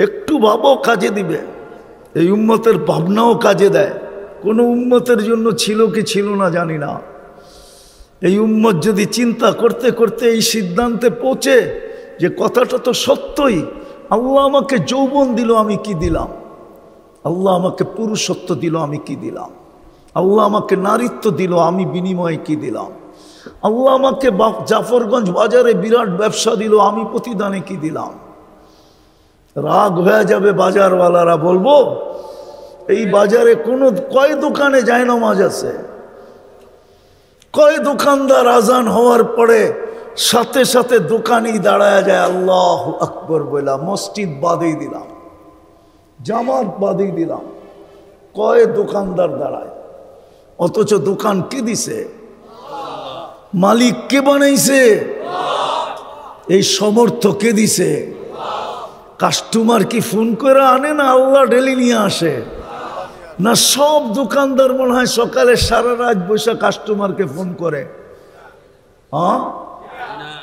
একটু ভাবো, কাজে দিবে। এই উম্মতের ভাবনাও কাজে দেয়। কোনো উম্মতের জন্য ছিল কি ছিল না জানি না। এই উম্মত যদি চিন্তা করতে করতে এই সিদ্ধান্তে পৌঁছে যে কথাটা তো সত্যই, আল্লাহ আমাকে যৌবন দিল, আমি কি দিলাম? আল্লাহ আমাকে পুরুষত্ব দিল, আমি কি দিলাম? আল্লাহ আমাকে নারীত্ব দিল, আমি বিনিময়ে কি দিলাম? আল্লাহ আমাকে জাফরগঞ্জ বাজারে বিরাট ব্যবসা দিল, আমি প্রতিদানে কি দিলাম? রাগ হয়ে যাবে বাজারওয়ালারা, বলবো এই বাজারে কয় দোকানে যায় নামাজ আছে, কয় দোকানদার আজান হওয়ার পরে সাথে সাথে দোকানি দাঁড়ায় যায় আল্লাহু আকবার বলা, মসজিদ বাদেই দিলাম, জামাত বাদেই দিলাম, কয় দোকানদার দাঁড়ায়। অথচ দোকান কে দিছে? মালিক কে বানাইছে? এই সমর্থ কে দিছে? কাস্টমার কি ফোন করে আনে না আল্লাহ ডেলি নিয়ে আসে? না সব দোকানদার মনে হয় সকালে সারা রাত বসে কাস্টমারকে ফোন করে? হ্যাঁ,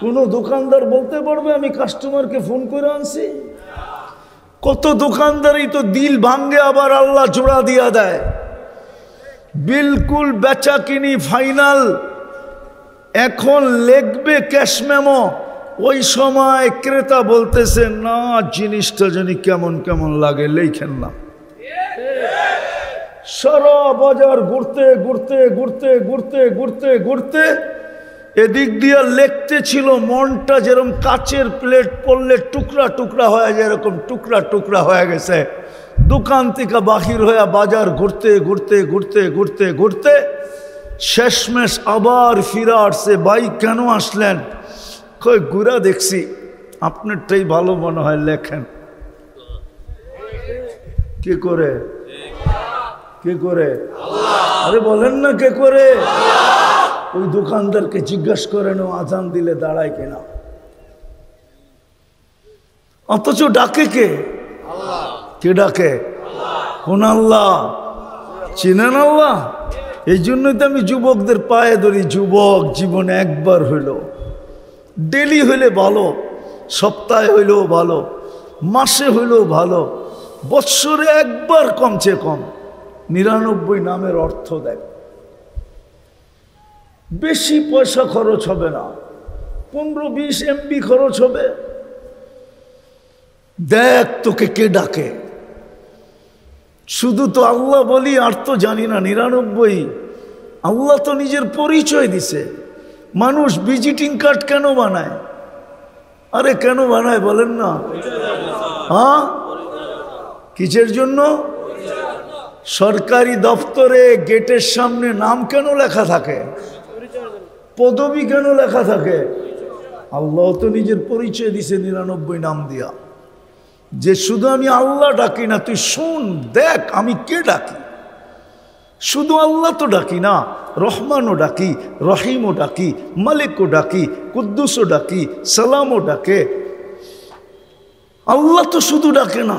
কোন দোকানদার বলতে পারবে আমি কাস্টমারকে ফোন করে আনছি? কত দোকানদারই তো দিল ভাঙ্গে, আবার আল্লাহ জোড়া দিয়া দেয়। বিলকুল বেচা কিনি ফাইনাল, এখন লিখবে ক্যাশ মেমো, ওই সময় ক্রেতা বলতেছে না জিনিসটা জানি কেমন কেমন লাগে, লেখেন না। সারা বাজার ঘুরতে ঘুরতে ঘুরতে ঘুরতে ঘুরতে ঘুরতে এদিক দিয়ে লিখতে ছিল, মনটা যেরকম কাচের প্লেট পড়লে টুকরা টুকরা হয়ে যায়, এরকম টুকরা টুকরা হয়ে গেছে। দোকান থেকে বাহির হয়ে বাজার ঘুরতে ঘুরতে ঘুরতে ঘুরতে ঘুরতে শেষমেশ আবার ফিরে আসছে। ভাই কেন আসলেন? কই ঘুরা দেখছি, আপনারটাই ভালো মনে হয়, লেখেন। কে করে? কে করে? আরে বলেন না কে করে? ওই দোকানদারকে জিজ্ঞাসা করেন ও আজান দিলে দাঁড়ায় কিনা। অথচ ডাকে কে? কে ডাকে? কোন আল্লাহ? চিনেন আল্লাহ? এই জন্যই তো আমি যুবকদের পায়ে ধরি, যুবক জীবনে একবার হইল, ডেলি হইলে ভালো, সপ্তাহে হইলেও ভালো, মাসে হইলেও ভালো, বৎসরে একবার কমছে কম 99 নামের অর্থ দেখ। বেশি পয়সা খরচ হবে না, 15-20 MB খরচ হবে। দেখ তোকে কে ডাকে। শুধু তো আল্লাহ বলি আর তো জানি না 99। আল্লাহ তো নিজের পরিচয় দিছে। মানুষ ভিজিটিং কার্ড কেন বানায়? আরে কেন বানায় বলেন না? হ্যাঁ, কিসের জন্য? সরকারি দপ্তরে গেটের সামনে নাম কেন লেখা থাকে? পদবি কেন লেখা থাকে? আল্লাহ তো নিজের পরিচয় দিছে 99 নাম দিয়া, যে শুধু আমি আল্লাহ ডাকি না, তুই শোন দেখ আমি কে ডাকি। শুধু আল্লাহ তো ডাকি না, রহমানও ডাকি, রহিমও ডাকি, মালিকও ডাকি, কুদ্দুসও ডাকি, সালামও ডাকে। আল্লাহ তো শুধু ডাকে না,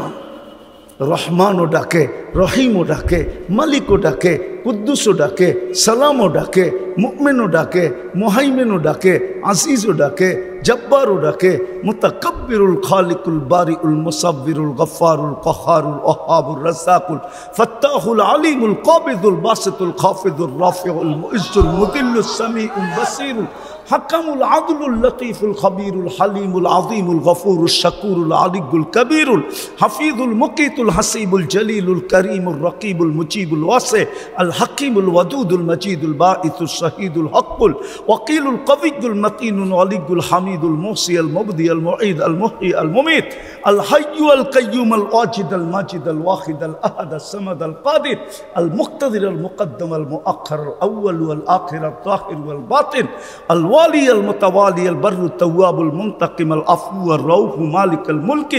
রহমানও ডাকে, রহিমও ডাকে, মালিকও ডাকে, কুদ্দুসও ডাকে, সালামও ডাকে, মুমিনও ডাকে, মুহাইমিনও ডাকে, আজিজও ডাকে, জব্বারও ডাকে, মুতাকাব্বিরুল খালিকুল বারিউল মুসাব্বিরুল গফফারুল কহারুল ওহাবুর রাজ্জাকুল ফাত্তাহুল আলিমুল কাবিদুল বাসিতুল খাফিদুর রাফিউল মুইজ্জুল মুদিল্লুস সামিউল বাসিরুল হাকামুল আদলুল লতীফুল খবীরুল হালিমুল আযীমুল গফুরুশ শাকুরুল আলিয়ুল কবীরুল হাফিজুল মুকিতুল হাসিবুল জলিলুল করিমুর রকিবুল মুজিবুল ওয়াসি আল হাকিমুল ওয়াদুদুল মজিদুল বাঈসুস শহীদুল হকুল ওয়াকিলুল কবিয়ুল মতিনুল আলিয়ুল হামিদুল মুহসি আল মুবদি আল মুঈদ আল মুহয়ি আল মুমীত আল হাইয়্যু আল কাইয়্যুম আল ওয়াজিদ আল মাজিদ আল ওয়াহিদ আল আহাদ আল সামাদ আল কাদির আল মুক্তাদির আল মুকদ্দম আল মুআখ্খার আল আউয়াল ওয়াল আখির আল যাহির ওয়াল বাতিন আল الوالي المتوالي البر التواب المنتقم العفو الرؤوف مالك الملك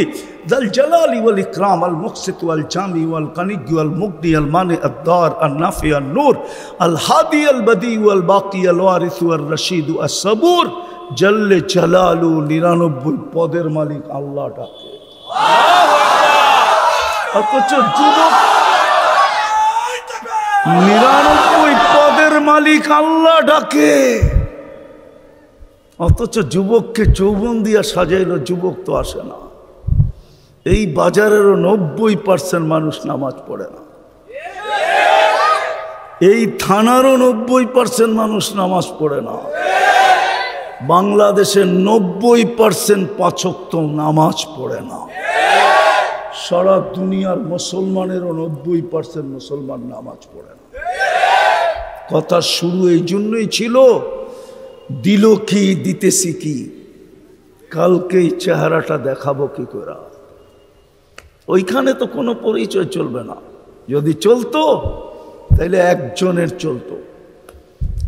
ذا الجلال والإكرام المقسط والجامع والغني والمغني المانع الضار النافع النور الهادي البديع والباقي الوارث والرشيد الصبور جل جلاله 99 পদের মালিক আল্লাহ ডাকে। অথচ যুবক 99 পদের মালিক আল্লাহ ডাকে, অথচ যুবককে যৌবন দিয়া সাজাইলো, যুবক তো আসে না। এই বাজারেরও 90% মানুষ নামাজ পড়ে না, এই থানারও 90% মানুষ নামাজ পড়ে না, বাংলাদেশের 90% 5 ওয়াক্ত নামাজ পড়ে না, সারা দুনিয়ার মুসলমানেরও 90% মুসলমান নামাজ পড়ে না। কথা শুরু এই জন্যই ছিল, দিল কি দিতেছি কি, কালকে এই চেহারাটা দেখাবো কি করে। ওইখানে তো কোনো পরিচয় চলবে না, যদি চলতো তাহলে একজনের চলতো,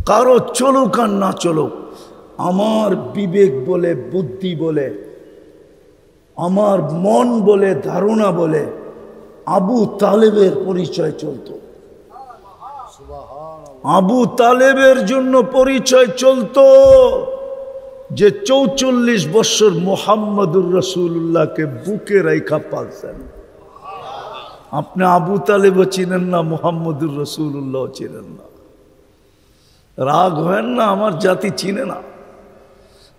কারো চলুক আর না চলুক, আমার বিবেক বলে, বুদ্ধি বলে, আমার মন বলে, ধারণা বলে আবু তালেবের পরিচয় চলতো। আবু তালেবের জন্য পরিচয় চলতো যে 44 বছর মুহাম্মদুর রাসূলুল্লাহকে বুকে রাইখা পালছেন। আপনি আবু তালেবও চিনেন না, মুহাম্মদুর রাসূলুল্লাহ চিনেন না, রাগ হয় না, আমার জাতি চিনে না,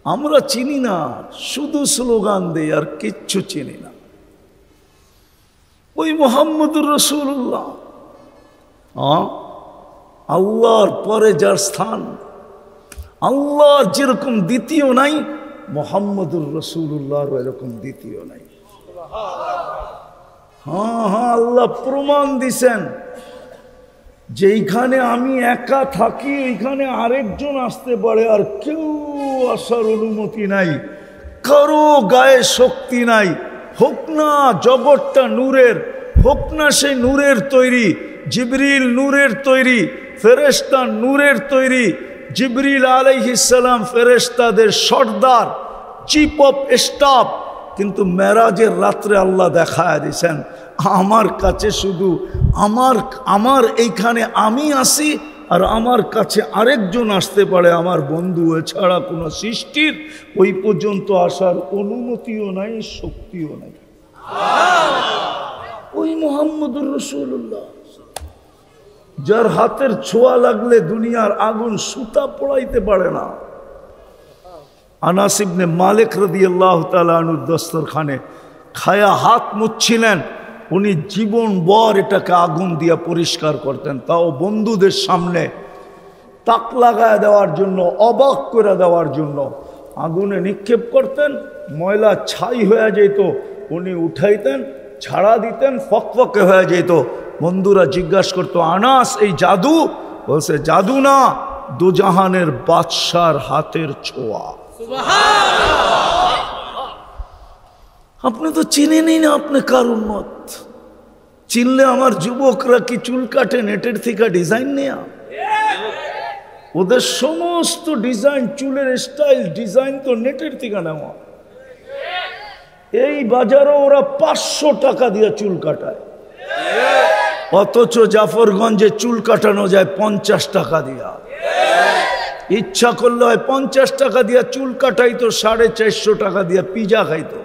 আমরা চিনি না, শুধু স্লোগান দেই আর কিচ্ছু চিনি না। ওই মুহাম্মদুর রাসূলুল্লাহ আল্লাহর পরে যার স্থান, আল্লাহর যেরকম দ্বিতীয় নাই, মুহাম্মদুর রাসূলুল্লাহর এরকম দ্বিতীয় নাই। হ্যাঁ হ্যাঁ, আল্লাহ প্রমাণ দিছেন যেইখানে আমি একা থাকি এইখানে আরেকজন আসতে পারে, আর কেউ আসার অনুমতি নাই, কারো গায়ে শক্তি নাই। হোক না জগৎটা নূরের, হোক না সেই নূরের তৈরি, জিবরিল নূরের তৈরি, ফেরেশতা নূরের তৈরি, জিবরিল আলাইহিস সালাম ফেরেশতাদের সর্দার, চিফ অফ স্টাফ, কিন্তু মেরাজের রাত্রে আল্লাহ দেখায় দিয়েছেন আমার কাছে শুধু আমার এইখানে আমি আসি, আর আমার কাছে আরেকজন আসতে পারে আমার বন্ধু, এছাড়া কোনো সৃষ্টির ওই পর্যন্ত আসার অনুমতিও নাই, শক্তিও নাই। ওই মুহাম্মদুর রাসূলুল্লাহ যার হাতের ছোঁয়া লাগলে দুনিয়ার আগুন সুতা পোড়াইতে পারে না। আনাস ইবনে মালিক রাদিয়াল্লাহু তাআলা আনহুর দস্তরখানে খায়া হাত মুছছিলেন, উনি জীবনভর এটাকে আগুন দিয়া পরিষ্কার করতেন, তাও বন্ধুদের সামনে তাক লাগায় দেওয়ার জন্য, অবাক করে দেওয়ার জন্য আগুনে নিক্ষেপ করতেন, ময়লা ছাই হয়ে যেত, উনি উঠাইতেন, ছাড়া দিতেন, ফকফকে হয়ে যেত। বন্ধুরা জিজ্ঞাসা করতো, আনাস এই জাদু? বলছে জাদু না, দুজাহানের বাদশার হাতের ছোঁয়া। আপনি তো চিনেনই না, আপনি কার উম্মত। চিনলে আমার যুবকরা কি চুল কাটে নেটের থেকে ডিজাইন নেয়া? ওদের সমস্ত ডিজাইন, চুলের স্টাইল ডিজাইন তো নেটের থেকে নেওয়া। এই বাজারে ওরা 500 টাকা দিয়ে চুল কাটায়, অথচ জাফরগঞ্জে চুল কাটানো যায় 50 টাকা দিয়া। ইচ্ছা করলে হয় 50 টাকা দিয়া চুল কাটাইতো, 450 টাকা দিয়া পিজা খাইতো,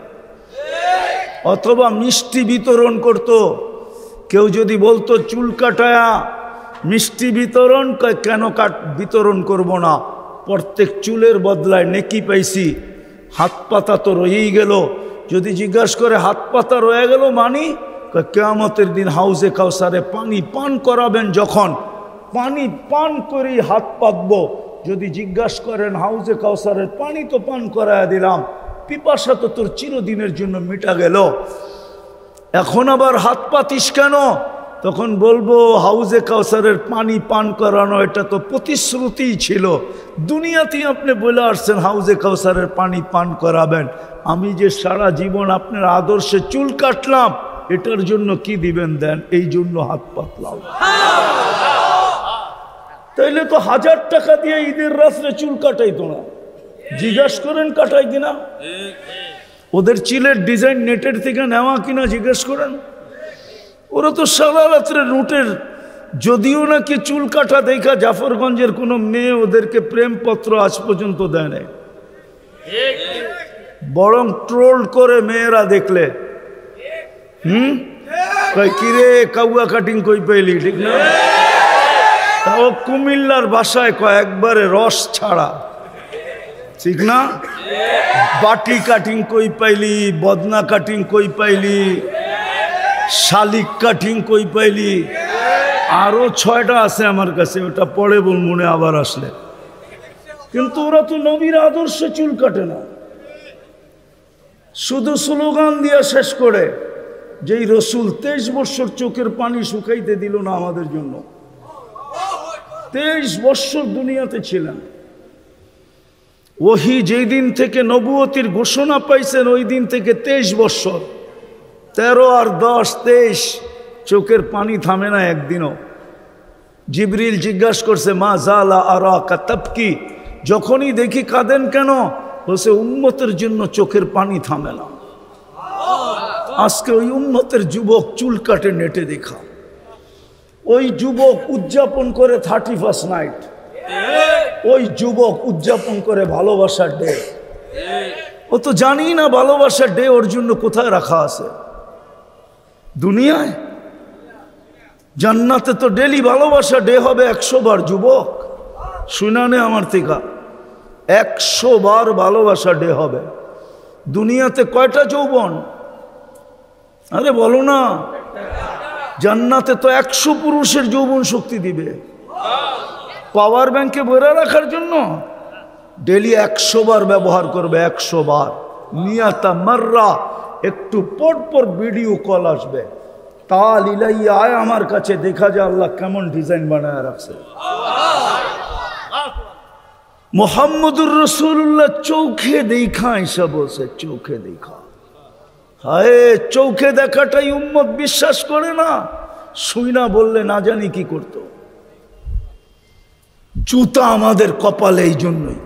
অথবা মিষ্টি বিতরণ করত। কেউ যদি বলতো চুল কাটায়া মিষ্টি বিতরণ, কেন বিতরণ করব না, প্রত্যেক চুলের বদলায় নেকি পাইছি, হাত পাতা তো রয়েই গেল। যদি জিজ্ঞাসা করে হাত পাতা রয়ে গেল মানি, কিয়ামতের দিন হাউজে কাউসারে পানি পান করাবেন, যখন পানি পান করেই হাত পাতবো। যদি জিজ্ঞাসা করেন হাউজে কাউসারের পানি তো পান করায় দিলাম, পিপাসা তো তোর চিরদিনের জন্য মিটা গেল, এখন আবার হাত পাতিস কেন? তখন বলবো হাউজে কাউসারের পানি পান করানো এটা তো প্রতিশ্রুতি ছিল, দুনিয়াতেই আপনি বলে আসছেন হাউজে কাউসারের পানি পান করাবেন, আমি যে সারা জীবন আপনার আদর্শে চুল কাটলাম, এটার জন্য কি দিবেন দেন, এই জন্য হাত পাতলাম। তাইলে তো 1000 টাকা দিয়ে ঈদের রাত্রে চুল কাটাইতো না। জিজ্ঞাসা করেন কাটায় কিনা, ওদের চিলের ডিজাইন নেটের থেকে নেওয়া কিনা জিজ্ঞেস করেন। ওরা তো সারা রাত্রে রুটের, যদিও নাকি চুল কাটা দেখা জাফরগঞ্জের কোনো মেয়ে ওদেরকে প্রেমপত্র আজ পর্যন্ত দেয় নাই, বরং ট্রোল করে মেয়েরা দেখলে কিরে কাউয়া কাটিং কই পাইলি, ঠিক না? ও কুমিল্লার ভাষায় কয় একবারে রস ছাড়া, ঠিক না? বাটি কাটিং কই পাইলি, বদনা কাটিং কই পাইলি, শালিক কাটিং কই পাইলি, আরো 6টা আছে আমার কাছে, ওটা পরে বল মনে আবার আসলে। কিন্তু ওরা তো নবীর আদর্শে চুল কাটে না, শুধু স্লোগান দিয়া শেষ করে যেই রসুল 23 বছর চোখের পানি শুকাইতে দিল না আমাদের জন্য। 23 বছর দুনিয়াতে ছিলেন, ওহি যেই দিন থেকে নবুয়তির ঘোষণা পাইছেন ওই দিন থেকে 23 বছর, 13 আর 10 23, চোখের পানি থামে না একদিনও। জিবরিল জিজ্ঞাসা করছে মা জালা আরাকা তাবকি, যখনই দেখি কাঁদেন কেন? বলছে উম্মতের জন্য চোখের পানি থামে না। আজকে ওই উম্মতের যুবক চুল কাটে নেটে দেখা, ওই যুবক উদযাপন করে 31st নাইট, ওই যুবক উদযাপন করে ভালোবাসার ডে। ও তো জানি না ভালোবাসার ডে ওর জন্য কোথায় রাখা আছে দুনিয়ায়। জান্নাতে তো ডেলি ভালোবাসা ডে হবে 100 বার। যুবক শুনানে আমার থেকে 100 বার ভালোবাসা ডে হবে। দুনিয়াতে কয়টা যৌবন? আরে বলো না, জান্নাতে তো 100 পুরুষের যৌবন শক্তি দিবে পাওয়ার ব্যাংকে ভরে রাখার জন্য। ডেলি 100 বার ব্যবহার করবে, 100 বার নিয়াতা মাররা। একটু পর পর ভিডিও কল আসবে, তাল ইলাইয়া আয় আমার কাছে, দেখা যায় আল্লাহ কেমন ডিজাইন বানায় রাখছে। মুহাম্মদুর রাসূলুল্লাহ চোখে দেখা এসব বলছে, চোখে দেখা। হায়, চোখে দেখাটাই উম্মত বিশ্বাস করে না, শুইনা বললে না জানি কি করত। জুতা আমাদের কপালে এই জন্যই।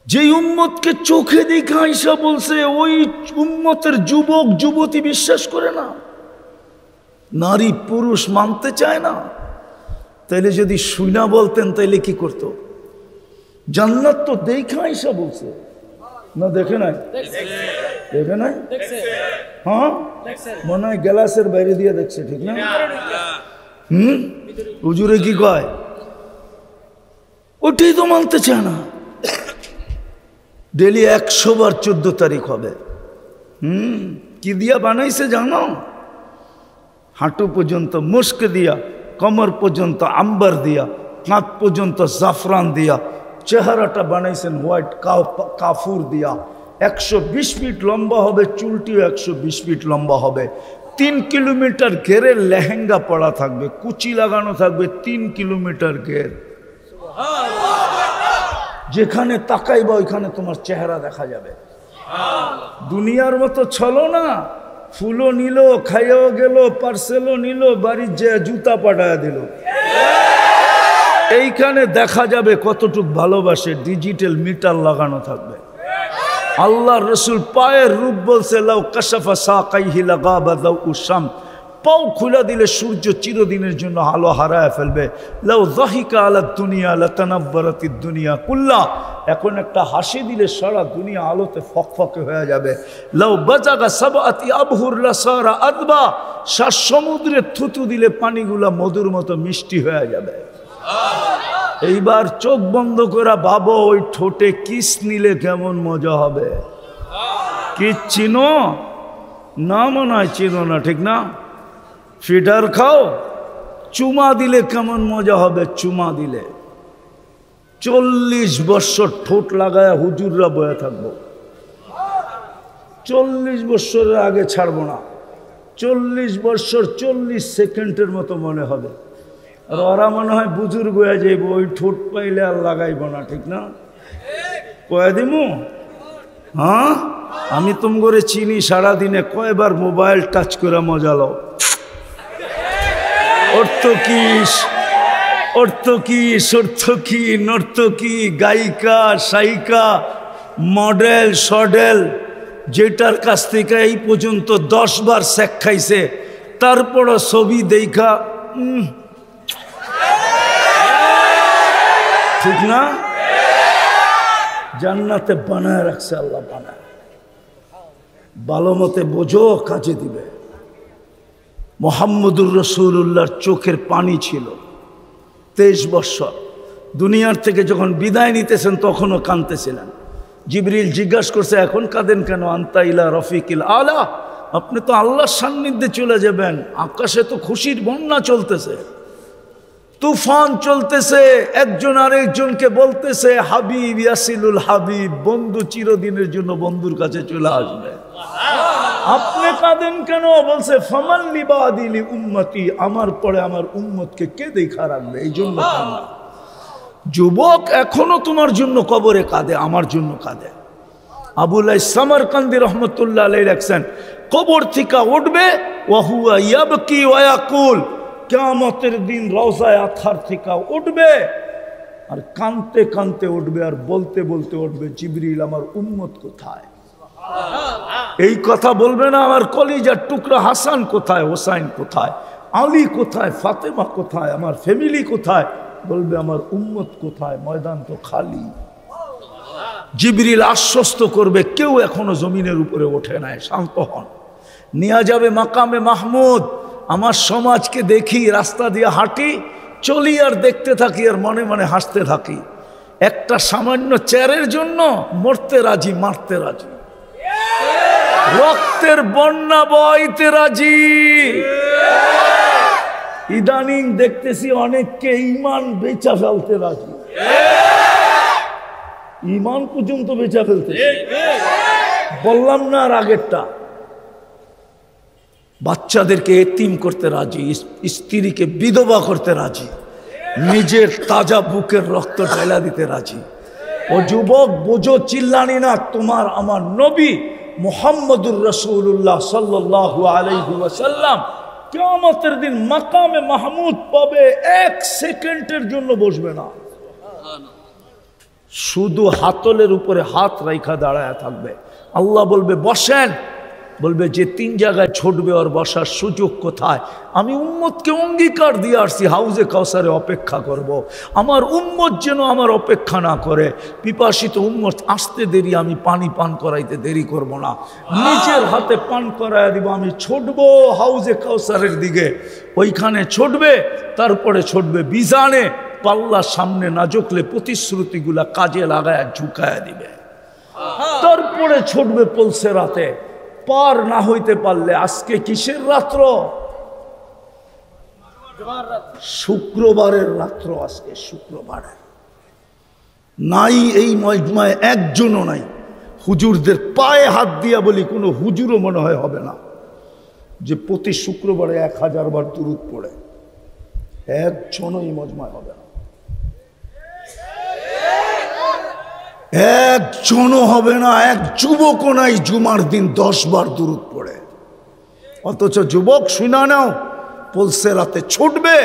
যে উম্মতকে চোখে দেখা এসব বলছে ওই উম্মতের যুবক যুবতী বিশ্বাস করে না, নারী পুরুষ মানতে চায় না। তাইলে যদি শুইনা বলতেন তাইলে কি করত? জান্নাত তো দেখা এসা বলছে না, দেখে নাই? দেখে নাই? হ্যাঁ, মনে হয় গ্লাসের বাইরে দিয়ে দেখছে, ঠিক না? হুজুরে কি কয়? ওটাই তো মানতে চায় না। ডেলি 100 বার 14 তারিখ হবে। কি দিয়া বানাইছে জানো? হাঁটু পর্যন্ত মুস্ক দিয়া, কমর পর্যন্ত আম্বার দিয়া, কাঁধ পর্যন্ত জাফরান দিয়া, চেহারাটা বানাইছেন হোয়াইট কাফুর দিয়া। 120 ফিট লম্বা হবে, চুলটিও 120 ফিট লম্বা হবে। 3 কিলোমিটার ঘেরের লেহেঙ্গা পরা থাকবে, কুচি লাগানো থাকবে, 3 কিলোমিটার ঘের। যেখানে তাকাইবা ওইখানে তোমার চেহারা দেখা যাবে। দুনিয়ার মতো চলো না, ফুলও নিল, খাইও গেল, পার্সেলও নিল, বাড়ির যে জুতা পাঠায় দিল। এইখানে দেখা যাবে কতটুক ভালোবাসে, ডিজিটাল মিটার লাগানো থাকবে। আল্লাহ রসুল পায়ের রূপ বলছে লাউ কাশাফা সাকাইহি লাগাবা দাউ শাম, পাও খুলে দিলে সূর্য চিরদিনের জন্য আলো হারায় ফেলবে। লাউ যাহিকা আলা দুনিয়া লাতানাব্বারাতিদ দুনিয়া কুল্লা, এখন একটা হাসি দিলে সারা দুনিয়া আলোতে ফকফকে হয়ে যাবে। লাউ বাজাগা সাবআতি আবহুর লাসারা আদবা, 7 সমুদ্রে থুতু দিলে পানিগুলা মধুর মতো মিষ্টি হয়ে যাবে। এইবার চোখ বন্ধ করে ভাবো ওই ঠোঁটে কিস নিলে কেমন মজা হবে। কি চিনো না? মনে হয় চিনো না, ঠিক না? ফিডার খাও, চুমা দিলে কেমন মজা হবে। চুমা দিলে 40 বছর ঠোঁট লাগায় হুজুররা বয়ে থাকবো। 40 বছরের আগে ছাড়বো না। 40 বছর 40 সেকেন্ডের মতো মনে হবে। আর ওরা মনে হয় বুজুর্গ হয়ে যাইব, ওই ঠোঁট পাইলে আর লাগাইব না, ঠিক না? কয়ে দিমু? হ্যাঁ, আমি তুম করে চিনি। সারাদিনে কয়বার মোবাইল টাচ করে মজা লও। অর্থ কিস অর্থকী, সর্থকী, নর্তকী, গায়িকা, সায়িকা, মডেল, সডেল, যেটার কাছ থেকে এই পর্যন্ত 10 বার শেখ খাইছে, তারপরও ছবি দেখা ঠিক না? জান্নাতে বানায় রাখছে আল্লাহ, বানায়। ভালো মতে বোঝো, কাজে দিবে। মুহাম্মদুর রাসূলুল্লাহর চোখের পানি ছিল 23 বছর। দুনিয়ার থেকে যখন বিদায় নিতেছেন তখনও কাঁদতেছিলেন। জিবরিল জিজ্ঞাসা করছে, এখন কাঁদেন কেন? আনতা ইলা রফিকিল আলা, আপনি তো আল্লাহর সান্নিধ্যে চলে যাবেন। আকাশে তো খুশির বন্যা চলতেছে, তুফান চলতেছে, একজন আরেকজনকে বলতেছে হাবিব ইয়াসিলুল হাবিব, বন্ধু চিরদিনের জন্য বন্ধুর কাছে চলে আসবে। আপনি কাঁদেন কেন? বলছে ফামান লিবাদিলি উম্মতি, আমার পরে আমার উম্মতকে কে দেখা রাখবে, এই জন্য কাঁদে। যুবক এখনো তোমার জন্য কবরে কাঁদে, আমার জন্য কাঁদে। আবুল সামারকান্দি রহমতুল্লাহ আলাইহি রাখছেন, কবর থেকে উঠবে ওয়াহুয়া ইয়াবকি ওয়া ইয়াকুল, কিয়ামতের দিন রওজায়ে আতহার থেকে উঠবে আর কাঁদতে কাঁদতে উঠবে আর বলতে বলতে উঠবে, জিবরিল আমার উম্মত কোথায়? এই কথা বলবে না আমার কলিজার টুকরা হাসান কোথায়, হোসাইন কোথায়, আলী কোথায়, ফাতেমা কোথায়, আমার ফ্যামিলি কোথায়? বলবে আমার উম্মত কোথায়? ময়দান তো খালি। জিবরিল আশ্বস্ত করবে, কেউ এখনো জমিনের উপরে ওঠে নাই, শান্ত হন। নিয়ে যাবে মাকামে মাহমুদ। আমার সমাজকে দেখি, রাস্তা দিয়ে হাঁটি, চলি আর দেখতে থাকি আর মনে মনে হাসতে থাকি। একটা সামান্য চেয়ারের জন্য মরতে রাজি, মারতে রাজি, রক্তের বন্যা বইতে রাজি। ইদানিং দেখতেছি অনেককে ইমান বেচা ফেলতে রাজি, ইমান পর্যন্ত বেচা ফেলতে। বললাম না আর আগেরটা, বাচ্চাদেরকে এতিম করতে রাজি, স্ত্রীকে বিধবা করতে রাজি, নিজের তাজা বুকের রক্ত ঢেলা দিতে রাজি। ও যুবক বোঝো, চিল্লানি না, তোমার আমার নবী মুহাম্মদুর রাসূলুল্লাহ সাল্লাল্লাহু আলাইহি ওয়াসাল্লাম কিয়ামতের দিন মাকামে মাহমুদ পাবে, 1 সেকেন্ডের জন্য বসবে না, শুধু হাতলের উপরে হাত রাইখা দাঁড়ায় থাকবে। আল্লাহ বলবে বসেন, বলবে যে 3 জায়গায় ছুটবে ওর বসার সুযোগ কোথায়? আমি উম্মতকে অঙ্গীকার দিয়ে আসছি, হাউজে কাউসারে অপেক্ষা করব। আমার উম্মত যেন আমার অপেক্ষা না করে। পিপাসিত উম্মত আসতে দেরি, আমি পানি পান করাইতে দেরি করব না, নিজের হাতে পান করাইয়া দিব। আমি ছুটবো হাউজে কাউসারের দিকে, ওইখানে ছুটবে, তারপরে ছুটবে বিজানে, পাল্লার সামনে না ঝুঁকলে প্রতিশ্রুতিগুলা কাজে লাগায় ঝুঁকায়া দিবে। তারপরে ছুটবে পলসে রাতে, পার না হইতে পারলে আজকে কিসের রাত্র? শুক্রবারের রাত্র। আজকে শুক্রবারের নাই এই মজমায় একজনও নাই। হুজুরদের পায়ে হাত দিয়া বলি, কোনো হুজুরও মনে হয় হবে না যে প্রতি শুক্রবারে 1000 বার দুরূদ পড়ে। একজনও এই মজমায় হবে না, একজনও হবে না। এক যুবকও নাই জুমার দিন 10 বার দুরূদ পড়ে। অথচ যুবক শুনা নাও, পলসে রাতে ছুটবে,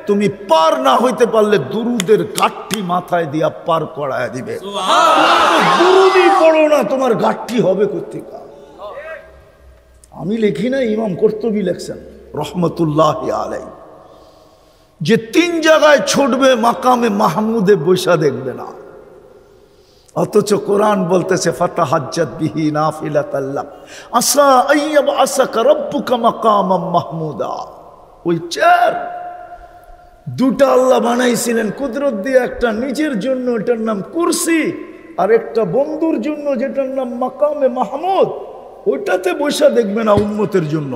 তুমি পার না হইতে পারলে দুরুদের গাঠি মাথায় দিয়া পার করায় দিবে। দুরুদই পড়ো না, তোমার গাঠি হবে কোত্থেকে? আমি লিখি না, ইমাম কর্তুবী লেখছেন রহমতুল্লাহি আলাইহি, যে 3 জায়গায় ছুটবে, মাকামে মাহমুদে বৈশা দেখবে না। অথচ কোরআন বলতেছে ফাতাহাজ্জাত বিহি নাফিলাতাল লাক আসা আইয়াবআসাকা রাব্বুকা মাকামাম মাহমুদা। ওই চেয়ার দুটা আল্লাহ বানাইছিলেন কুদরত দিয়ে, একটা নিজের জন্য, এটার নাম কুরসি, আর একটা বন্ধুর জন্য, যেটার নাম মাকামে মাহমুদ। ওইটাতে বৈশা দেখবে না উম্মতের জন্য,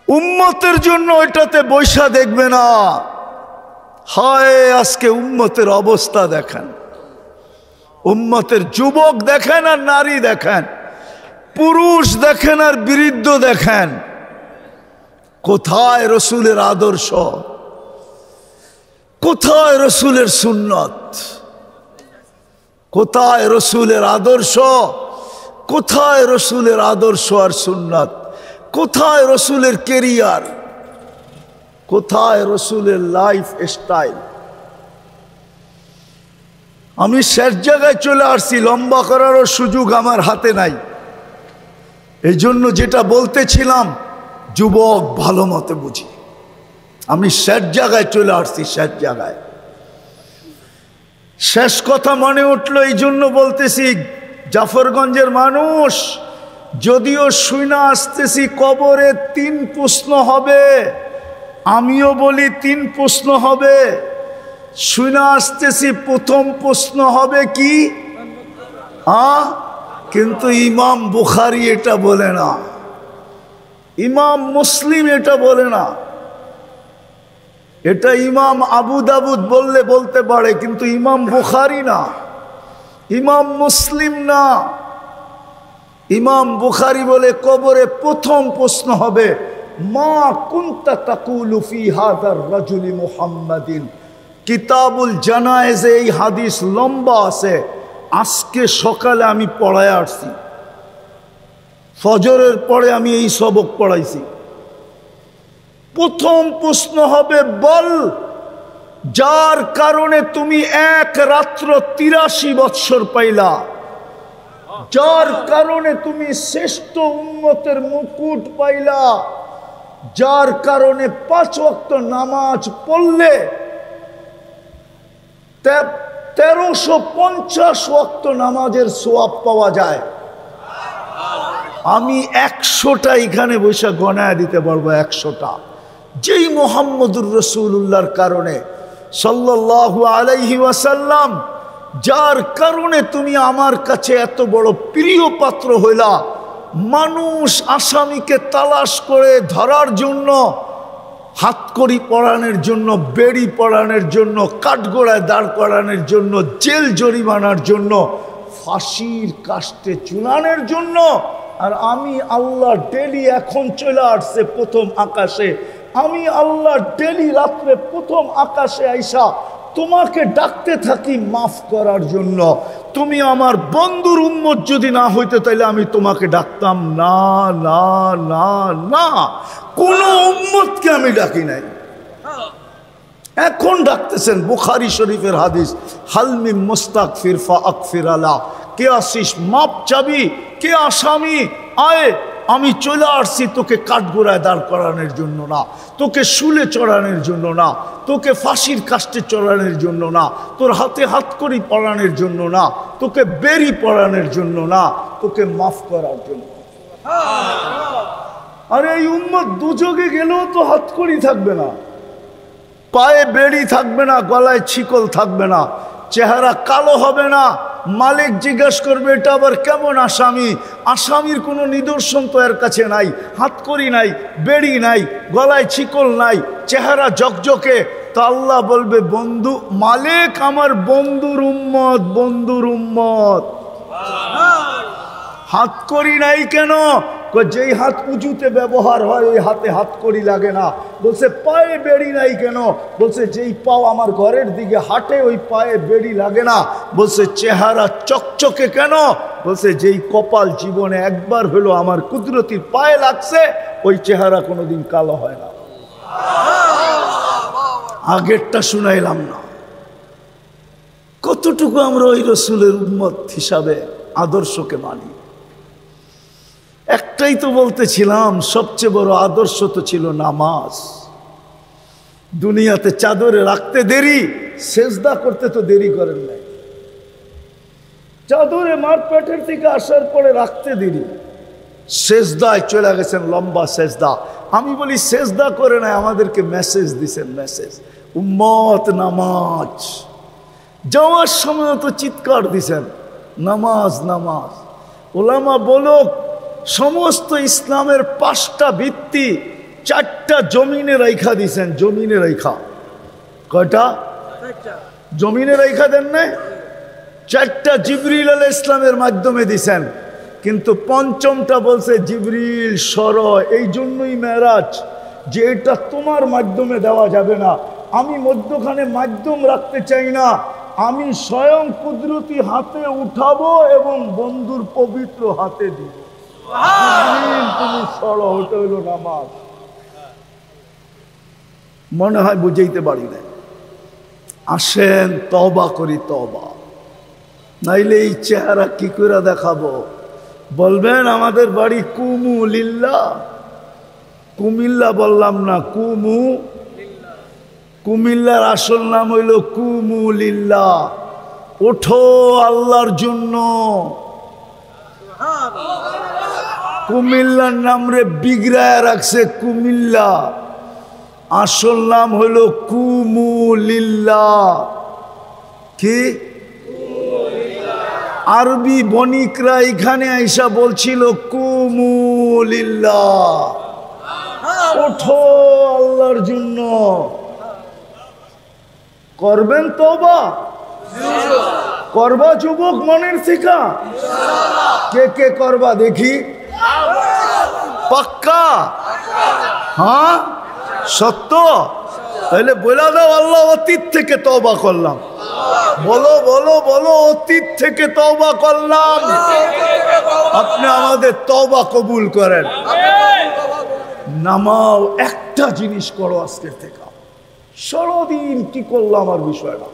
উম্মতের জন্য ওইটাতে বৈশা দেখবে না। হায় আজকে উম্মতের অবস্থা দেখেন, উম্মতের যুবক দেখেন আর নারী দেখেন, পুরুষ দেখেন আর বৃদ্ধ দেখেন। কোথায় রসুলের আদর্শ? কোথায় রসুলের সুন্নত? কোথায় রসুলের আদর্শ? কোথায় রসুলের আদর্শ আর সুন্নত? কোথায় রসুলের কেরিয়ার? কোথায় রসুলের লাইফ স্টাইল? আমি শেষ জায়গায় চলে আসছি, লম্বা করারও সুযোগ আমার হাতে নাই। এই জন্য যেটা বলতেছিলাম, যুবক ভালো মতে বুঝি। আমি শেষ জায়গায় চলে আসছি, শেষ জায়গায়। শেষ কথা মনে উঠলো, এই জন্য বলতেছি, জাফরগঞ্জের মানুষ, যদিও শুনে আসতেছি কবরে 3 প্রশ্ন হবে, আমিও বলি 3 প্রশ্ন হবে। শুনে আসতেছি প্রথম প্রশ্ন হবে কি? কিন্তু ইমাম বুখারী এটা বলে না, ইমাম মুসলিম এটা বলে না। এটা ইমাম আবু দাউদ বললে বলতে পারে, কিন্তু ইমাম বুখারী না, ইমাম মুসলিম না। ইমাম বুখারী বলে কবরে প্রথম প্রশ্ন হবে, মা কুনতা তাকুলু ফি হাযার রাজুলি মুহাম্মাদিন। কিতাবুল জানায়েজে এই হাদিস লম্বা আছে, আজকে সকালে আমি পড়ায় আসছি, ফজরের পরে আমি এই সবক পড়াইছি। প্রথম প্রশ্ন হবে, বল যার কারণে তুমি এক রাত্র 83 বৎসর পাইলা, যার কারণে তুমি শ্রেষ্ঠ উম্মতের মুকুট পাইলা, যার কারণে 5 ওয়াক্ত নামাজ পড়লে 1350 ওয়াক্ত নামাজের সওয়াব পাওয়া যায়। আমি 100টা এখানে বসে গণায় দিতে পারবো, 100টা। যেই মুহাম্মদুর রাসূলুল্লাহর কারণে সাল্লাল্লাহু আলাইহি ওয়াসাল্লাম, যার কারণে তুমি আমার কাছে এত বড় প্রিয় পাত্র হইলা। মানুষ আসামিকে তালাশ করে ধরার জন্য, হাতকড়ি পরানোর জন্য, বেড়ি পরানোর জন্য, কাঠগড়ায় দাঁড় করানোর জন্য, জেল জরিমানার জন্য, ফাঁসির কাস্টে চুলানোর জন্য। আর আমি আল্লাহ ডেলি এখন চলে আসছে প্রথম আকাশে, আমি আল্লাহ ডেলি রাত্রে প্রথম আকাশে আইসা তোমাকে ডাকতে থাকি মাফ করার জন্য। তুমি আমার বন্ধুর উম্মত যদি না হইতে, তাইলে আমি তোমাকে ডাকতাম না, না, না, না। কোন উম্মতকে আমি ডাকি নাই, এখন ডাকতেছেন। বুখারী শরীফের হাদিস, হালমি মুস্তাগফির ফাগফির আলা। কে আসিস মাপ চাবি, কে আসামি আয়। আমি চলে আসছি তোকে কাঠগোড়ায় দাঁড় করানোর জন্য না, তোকে শুলে চড়ানোর জন্য না, তোকে ফাঁসির কাস্টে চড়ানোর জন্য না, তোর হাতে হাতকড়ি পরানোর জন্য না, তোকে বেড়ি পরানোর জন্য না, তোকে মাফ করার জন্য। আরে এই উম্মত দুযোগে গেলেও তো হাতকড়ি থাকবে না, পায়ে বেড়ি থাকবে না, গলায় ছিকল থাকবে না, চেহারা কালো হবে না। মালিক জিজ্ঞাসা করবে, এটা আবার কেমন আসামি? আসামির কোনো নিদর্শন তো এর কাছে নাই, হাতকড়ি নাই, বেড়ি নাই, গলায় ছিকল নাই, চেহারা ঝকঝকে। তো আল্লাহ বলবে, বন্ধু মালিক আমার বন্ধুর উম্মত, বন্ধুর উম্মত। হাতকড়ি নাই কেন? যেই হাত উঁচুতে ব্যবহার হয় ওই হাতে হাতকড়ি লাগে না। বলছে পায়ে বেড়ি নাই কেন? বলছে যেই পাও আমার ঘরের দিকে হাঁটে ওই পায়ে বেড়ি লাগে না। বলছে চেহারা চকচকে কেন? বলছে যেই কপাল জীবনে একবার হলো আমার কুদরতির পায়ে লাগছে ওই চেহারা কোনোদিন কালো হয় না। আগেরটা শুনাইলাম না। কতটুকু আমরা ওই রসুলের উম্মত হিসাবে আদর্শকে মানি? একটাই তো বলতেছিলাম, সবচেয়ে বড় আদর্শ তো ছিল নামাজ। দুনিয়াতে চাদরে রাখতে দেরি, সেজদা করতে তো দেরি করেন নাই। চাদরে মার পেটের থেকে আসার পরে রাখতে দেরি, সেজদায় চলে গেছেন, লম্বা সেজদা। আমি বলি সেজদা করে নাই, আমাদেরকে মেসেজ দিছেন, মেসেজ, উম্মত নামাজ। যাওয়ার সময় তো চিৎকার দিছেন, নামাজ নামাজ। ওলামা বলো সমস্ত ইসলামের 5টা ভিত্তি 4টা জমিনে রাইখা দিছেন। জমিনে রাইখা কয়টা? জমিনে রাইখা দেন না? 4টা জিবরিল আলাইহিস ইসলামের মাধ্যমে দিছেন, কিন্তু 5মটা বলছে জিবরিল সর। এই জন্যই মেরাজ, যে এটা তোমার মাধ্যমে দেওয়া যাবে না, আমি মধ্যখানে মাধ্যম রাখতে চাই না, আমি স্বয়ং কুদরতি হাতে উঠাবো এবং বন্ধুর পবিত্র হাতে দিব। তুমি সরো, ওটা হইল নামাজ। মনে হয় বুঝাইতে পারি না। আসেন তওবা করি, তওবা, নাইলে এই চেহারা কি করে দেখাবো? বলবেন আমাদের বাড়ি কুমু লিল্লাহ, কুমিল্লা বললাম না, কুমু। কুমিল্লার আসল নাম হইল কুমু লিল্লাহ। ওঠো আল্লাহর জন্য। কুমিল্লার নাম রে বিগড়ায় রাখছে কুমিল্লা, আসল নাম হইল কুমু লিল্লাহ। কি আরবি বণিকরা এখানে আইসা বলছিল কুমু লিল্লাহ, ওঠো আল্লাহর জন্য। করবেন তওবা? করবা যুবক মনের থেকে? কে কে করবা দেখি? পাক্কা? হ্যাঁ সত্য? তাহলে বলে দাও, আল্লাহ অতীত থেকে তওবা করলাম। বলো বলো বলো, অতীত থেকে তওবা করলাম। আপনি আমাদের তওবা কবুল করেন। নামাও, একটা জিনিস করো আজকের থেকে। সারাদিন কি করলাম আমার বিষয় না।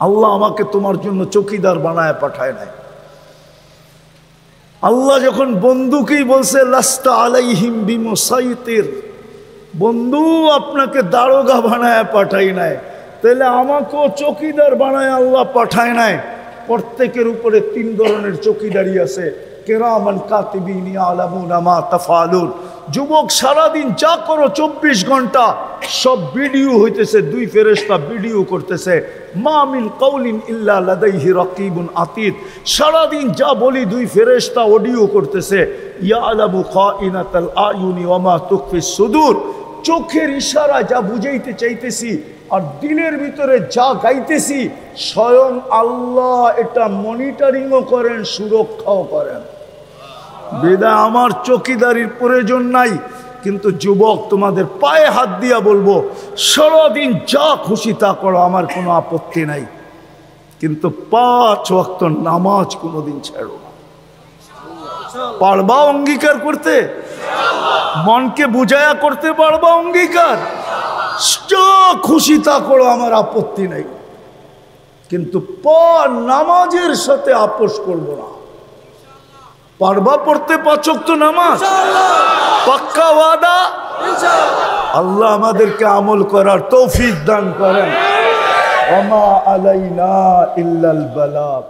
আল্লাহ আমাকে তোমার জন্য চৌকিদার বানায় পাঠায় নাই। আল্লাহ যখন বন্ধুকেই বলছে লাস্তা আলাইহিম বিমুসাইতির, বন্ধু আপনাকে দারোগা বানায় পাঠাই নাই, তাহলে আমাকেও চৌকিদার বানায় আল্লাহ পাঠায় নাই। প্রত্যেকের উপরে 3 ধরনের চৌকিদারি আছে, কিরামান কাতিবিন ইয়ালামুনা মা তাফআলুন। যুবক সারাদিন যা করো 24 ঘন্টা সব ভিডিও হইতেছে, 2 ফেরেশতা ভিডিও করতেছে। মা মিন কাউলিন ইল্লা লাদাইহি রাকিবুন আতীদ। সারাদিন যা বলি 2 ফেরেশতা অডিও করতেছে। ইয়ালামু খাইনাতাল আয়ুনি ওয়া মা তুখফিস সুদূর। চোখের ইশারা যা বুঝাইতে চাইতেছি আর দিলের ভিতরে যা গাইতেছি, স্বয়ং আল্লাহ এটা মনিটরিংও করেন, সুরক্ষাও করেন। বেদা আমার চৌকিদারির প্রয়োজন নাই। কিন্তু যুবক, তোমাদের পায়ে হাত দিয়া বলবো, সারাদিন যা খুশি তা করো, আমার কোনো আপত্তি নাই, কিন্তু 5 ওয়াক্ত নামাজ কোনোদিন ছেড়ো না। পারবা অঙ্গীকার করতে? মনকে বুঝায়া করতে পারবা অঙ্গীকার? যা খুশি তা করো, আমার আপত্তি নাই, কিন্তু নামাজের সাথে আপোষ করবো না। পারবা পড়তে 5 ওয়াক্ত নামাজ? পাক্কা ওয়াদা? আল্লাহ আমাদেরকে আমল করার তৌফিক দান করেন। ওয়া মা আলাইনা ইল্লাল বালাগ।